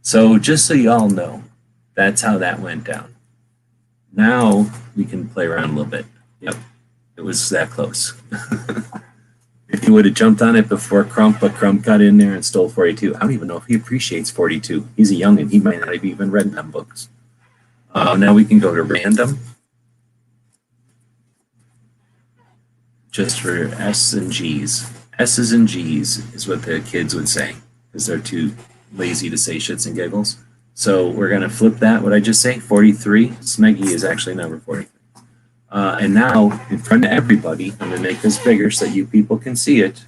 So just so you all know, that's how that went down. Now we can play around a little bit. Yep, it was that close. If you would have jumped on it before Crump, but Crump got in there and stole 42. I don't even know if he appreciates 42. He's a youngin'. He might not have even read them books. Now we can go to random. Just for S and G's. S's and G's is what the kids would say, because they're too lazy to say shits and giggles. So we're going to flip that. What I just say? 43. Smeggy is actually number 43. And now, in front of everybody, I'm going to make this bigger so that you people can see it.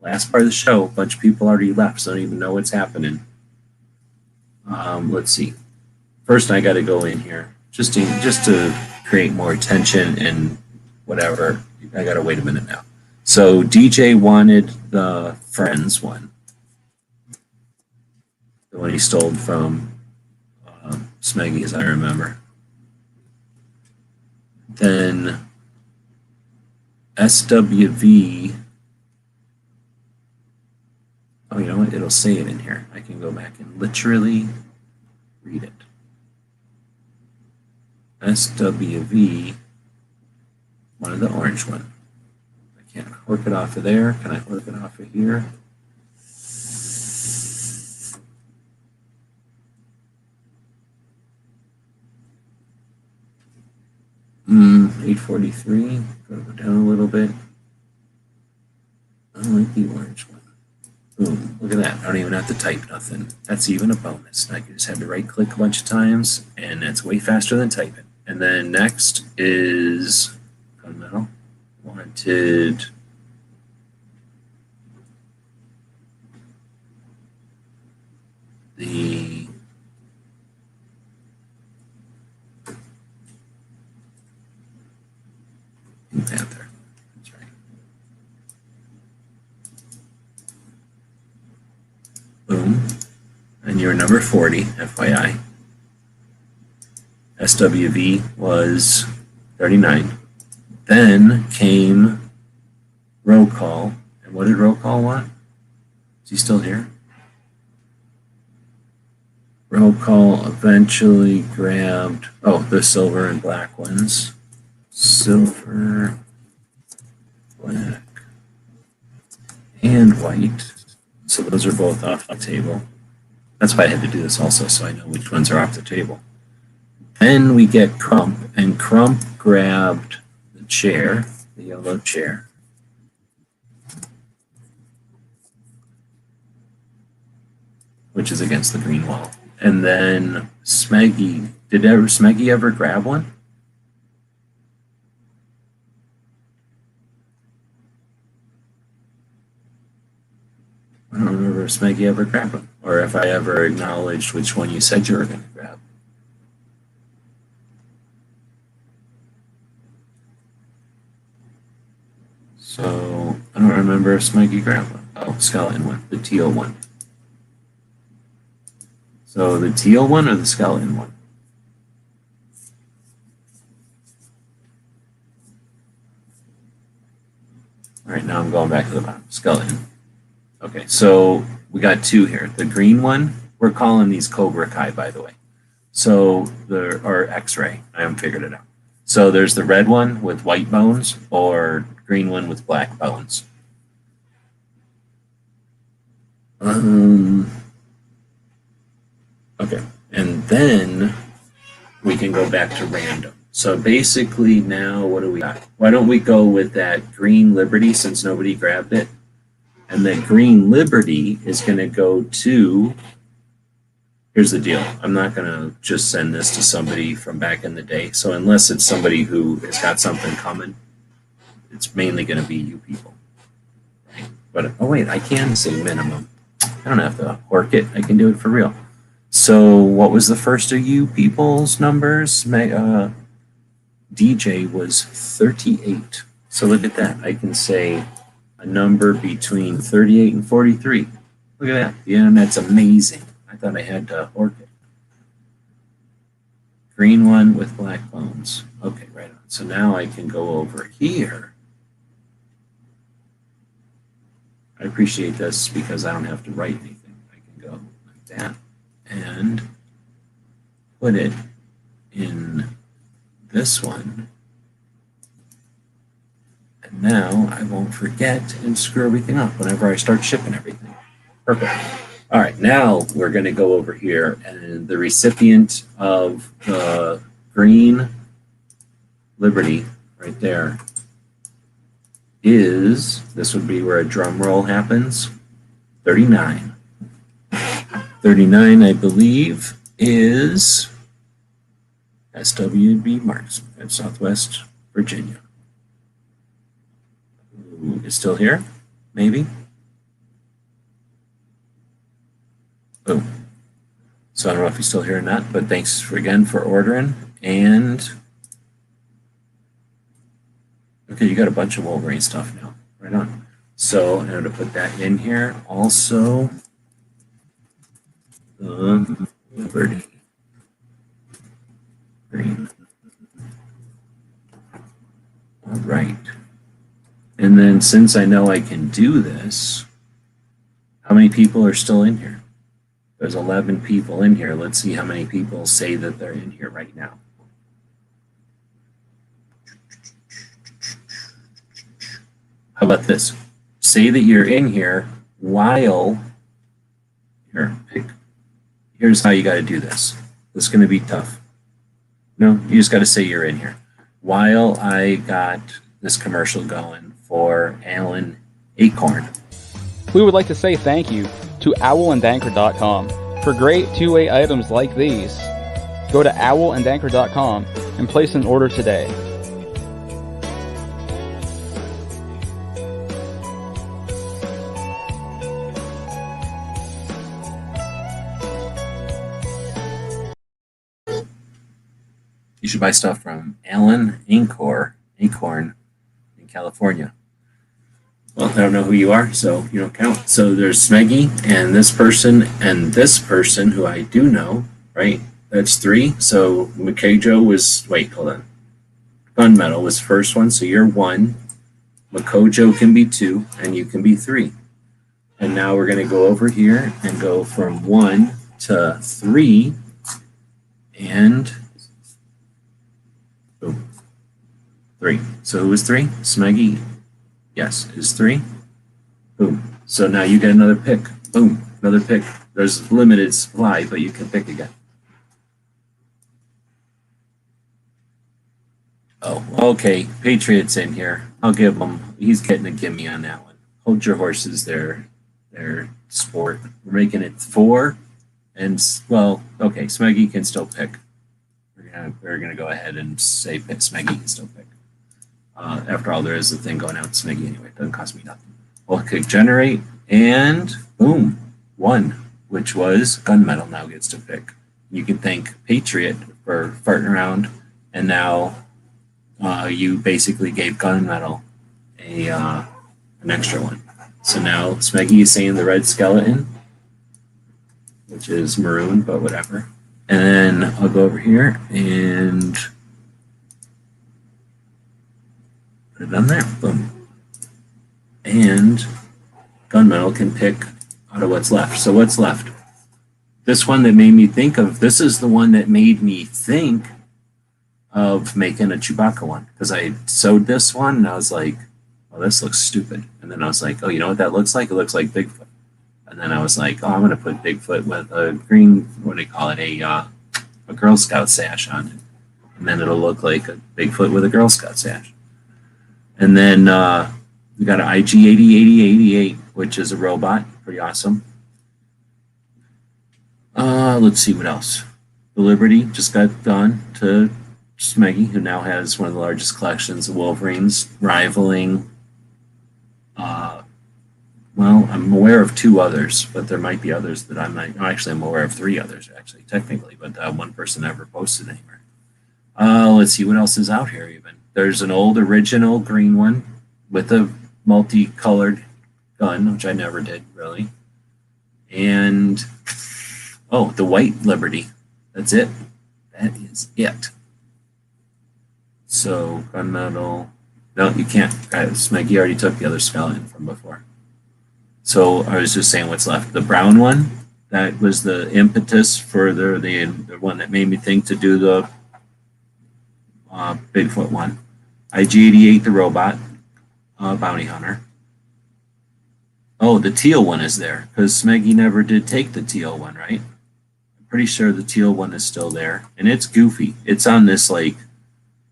Last part of the show, a bunch of people already left, so I don't even know what's happening. Let's see. First, I got to go in here just to create more tension and whatever. I got to wait a minute now. So DJ wanted the Friends one. the one he stole from Smeggy, as I remember. Then SWV. Oh, you know what? It'll say it in here. I can go back and literally read it. SWV, one of the orange one. I can't work it off of there. Can I work it off of here? Hmm, 843. Gotta go down a little bit. I like the orange one. Boom, look at that. I don't even have to type nothing. That's even a bonus. I just had to right click a bunch of times, and that's way faster than typing. And then next is gunmetal. Wanted the Pink Panther. That's right. Boom. And you're number 40, FYI. SWV was 39. Then came roll call. And what did roll call want? Is he still here? Roll call eventually grabbed, oh, the silver and black ones. Silver, black, and white. So those are both off the table. That's why I had to do this also, so I know which ones are off the table. Then we get Crump, and Crump grabbed the chair, the yellow chair. Which is against the green wall. And then Smeggy, did Smeggy ever grab one? I don't remember if Smeggy ever grabbed one, or if I ever acknowledged which one you said you were going to grab. So I don't remember if Smeggy grabbed one. Oh, skeleton one, the teal one. So the teal one or the skeleton one? All right, now I'm going back to the bottom. Skeleton. Okay, so we got two here. The green one, we're calling these Cobra Kai, by the way. So or X-ray. I haven't figured it out. So there's the red one with white bones or green one with black bones. Okay, and then we can go back to random. So basically now what do we got? Why don't we go with that green Liberty since nobody grabbed it? And that green Liberty is going to go to, here's the deal. I'm not going to just send this to somebody from back in the day. So unless it's somebody who has got something coming, it's mainly going to be you people. Right? But, oh wait, I can say minimum. I don't have to work it. I can do it for real. So what was the first of you people's numbers? DJ was 38. So look at that. I can say a number between 38 and 43. Look at that. The internet's amazing. I thought I had to work it. Green one with black bones. Okay, right on. So now I can go over here. I appreciate this because I don't have to write anything. I can go like that and put it in this one. And now I won't forget and screw everything up whenever I start shipping everything. Perfect. All right, now we're going to go over here, and the recipient of the green Liberty right there is, this would be where a drum roll happens, 39. 39, I believe, is SWB Marks at Southwest Virginia. Who is still here? Maybe? Oh. So I don't know if he's still here or not, but thanks again for ordering. And okay, you got a bunch of Wolverine stuff now. Right on. So I'm going to put that in here. Also, Liberty green. All right. And then since I know I can do this, how many people are still in here? There's 11 people in here. Let's see how many people say that they're in here right now. How about this? Say that you're in here while, here's how you got to do this. This is going to be tough. No, you just got to say you're in here. While I got this commercial going for Alan Acorn. We would like to say thank you to owlandanchor.com for great two-way items like these. Go to owlandanchor.com and place an order today. You should buy stuff from Alan Acorn in California. Well, I don't know who you are, so you don't count. So there's Smeggy and this person who I do know, right? That's 3. So Makojo was, wait, hold on. Gunmetal was first one, so you're 1. Makojo can be 2, and you can be 3. And now we're going to go over here and go from 1 to 3, and boom, 3. So who was 3? Smeggy. Yes, is 3. Boom. So now you get another pick. Boom, another pick. There's limited supply, but you can pick again. Oh, okay. Patriot's in here. I'll give him. He's getting a gimme on that one. Hold your horses there. Their sport. We're making it 4. And, well, okay, Smeggy can still pick. We're gonna go ahead and say Smeggy can still pick. After all, there is a thing going out Smeggy anyway. It doesn't cost me nothing. We'll click generate, and boom, 1, which was Gunmetal now gets to pick. You can thank Patriot for farting around, and now you basically gave Gunmetal an extra one. So now Smeggy is saying the red skeleton, which is maroon, but whatever. And then I'll go over here and put it on there. Boom. And Gunmetal can pick out of what's left. So what's left? This one that made me think of, this is the one that made me think of making a Chewbacca one. Because I sewed this one and I was like, oh, this looks stupid. And then I was like, oh, you know what that looks like? It looks like Bigfoot. And then I was like, oh, I'm going to put Bigfoot with a green, what do you call it, a Girl Scout sash on it. And then it'll look like a Bigfoot with a Girl Scout sash. And then we got an IG-80-80-88, which is a robot. Pretty awesome. Let's see what else. The Liberty just got done to Smeggy, who now has one of the largest collections of Wolverines, rivaling well, I'm aware of 2 others, but there might be others that I'm not. Actually, I'm aware of 3 others, actually, technically, but one person never posted anywhere. Let's see what else is out here, even. There's an old original green one with a multicolored gun, which I never did, really. And, oh, the white Liberty. That's it. That is it. So, Gunmetal. No, you can't. Smeggy already took the other skeleton from before. So I was just saying what's left. The brown one, that was the impetus for the one that made me think to do the Bigfoot one. IG-88, the robot, bounty hunter. Oh, the teal one is there, because Smeggy never did take the teal one, right? I'm pretty sure the teal one is still there. And it's goofy. It's on this, like,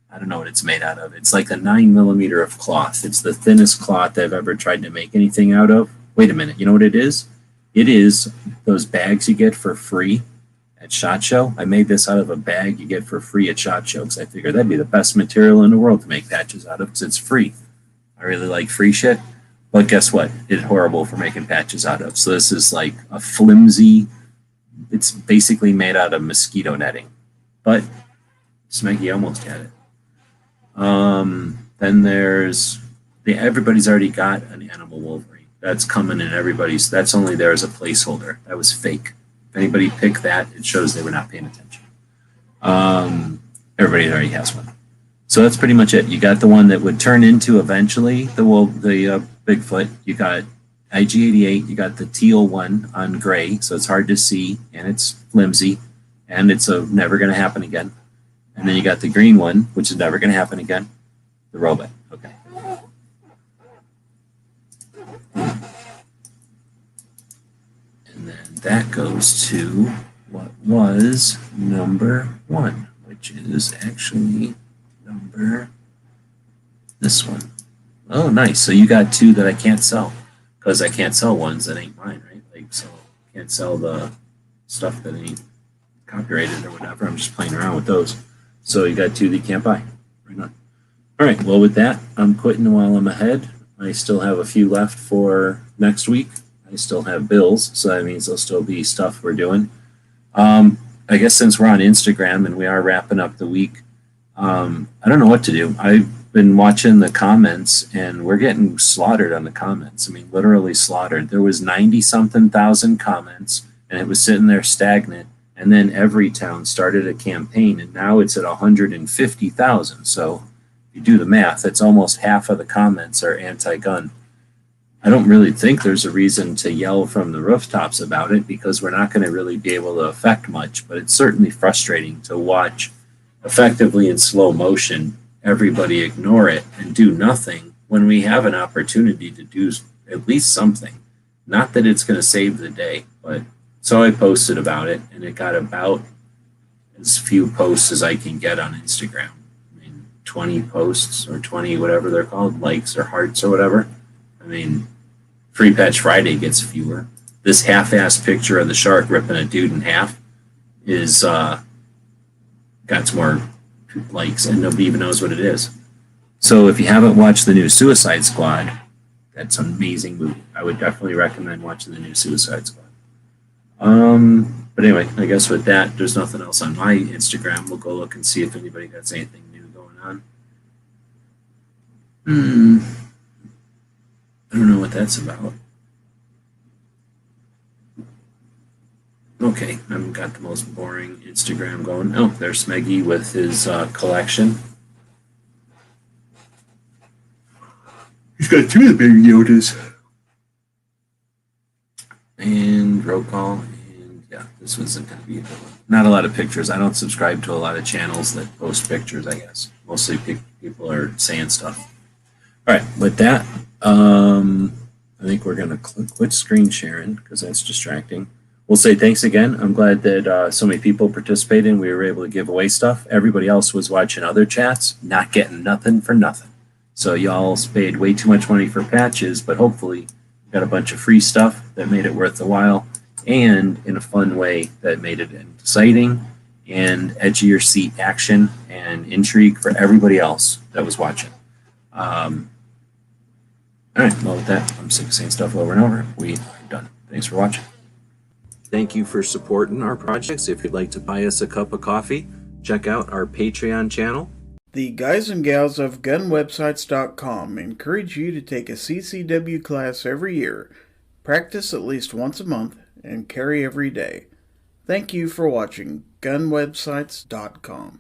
I don't know what it's made out of. It's like a 9mm of cloth. It's the thinnest cloth I've ever tried to make anything out of. Wait a minute, you know what it is? It is those bags you get for free at SHOT Show. I made this out of a bag you get for free at SHOT Show because I figured that'd be the best material in the world to make patches out of because it's free. I really like free shit, but guess what? It's horrible for making patches out of. So this is like a flimsy, it's basically made out of mosquito netting, but Smeggy almost had it. Then there's everybody's already got an animal Wolverine. That's coming in everybody's. That's only there as a placeholder. That was fake. If anybody picked that, it shows they were not paying attention. Everybody already has one. So that's pretty much it. You got the one that would turn into eventually the Bigfoot. You got IG-88. You got the teal one on gray, so it's hard to see and it's flimsy and it's never going to happen again. And then you got the green one, which is never going to happen again. The robot. Okay. And then that goes to what was number 1, which is actually this one. Oh, nice. So you got 2 that I can't sell because I can't sell ones that ain't mine, right? Like, so I can't sell the stuff that ain't copyrighted or whatever. I'm just playing around with those. So you got 2 that you can't buy. Right on. All right. Well, with that, I'm quitting while I'm ahead. I still have a few left for next week. I still have bills, so that means there'll still be stuff we're doing. I guess since we're on Instagram and we are wrapping up the week, I don't know what to do. I've been watching the comments and we're getting slaughtered on the comments. I mean, literally slaughtered. There was 90-something thousand comments and it was sitting there stagnant. And then every town started a campaign and now it's at 150,000. So if you do the math, it's almost half of the comments are anti-gun. I don't really think there's a reason to yell from the rooftops about it because we're not going to really be able to affect much, but it's certainly frustrating to watch effectively in slow motion everybody ignore it and do nothing when we have an opportunity to do at least something. Not that it's going to save the day, but so I posted about it and it got about as few posts as I can get on Instagram. I mean, 20 posts or 20 whatever they're called, likes or hearts or whatever. I mean, Free Patch Friday gets fewer. This half-assed picture of the shark ripping a dude in half is got more likes, and nobody even knows what it is. So if you haven't watched the new Suicide Squad, that's an amazing movie. I would definitely recommend watching the new Suicide Squad. But anyway, I guess with that, there's nothing else on my Instagram. We'll go look and see if anybody got anything new going on. I don't know what that's about. Okay, I've got the most boring Instagram going. Oh, there's Smeggy with his collection. He's got 2 of the Baby Yodas. And roll call. And yeah, this was going to be a good one. Not a lot of pictures. I don't subscribe to a lot of channels that post pictures, I guess. Mostly people are saying stuff. All right, with that, I think we're going to quit screen sharing because that's distracting. We'll say thanks again. I'm glad that so many people participated and we were able to give away stuff. Everybody else was watching other chats, not getting nothing for nothing. So y'all paid way too much money for patches, but hopefully you got a bunch of free stuff that made it worth the while and in a fun way that made it exciting and edge of your seat action and intrigue for everybody else that was watching. All right, well, with that, I'm sick of saying stuff over and over. We are done. Thanks for watching. Thank you for supporting our projects. If you'd like to buy us a cup of coffee, check out our Patreon channel. The guys and gals of GunWebsites.com encourage you to take a CCW class every year, practice at least once a month, and carry every day. Thank you for watching GunWebsites.com.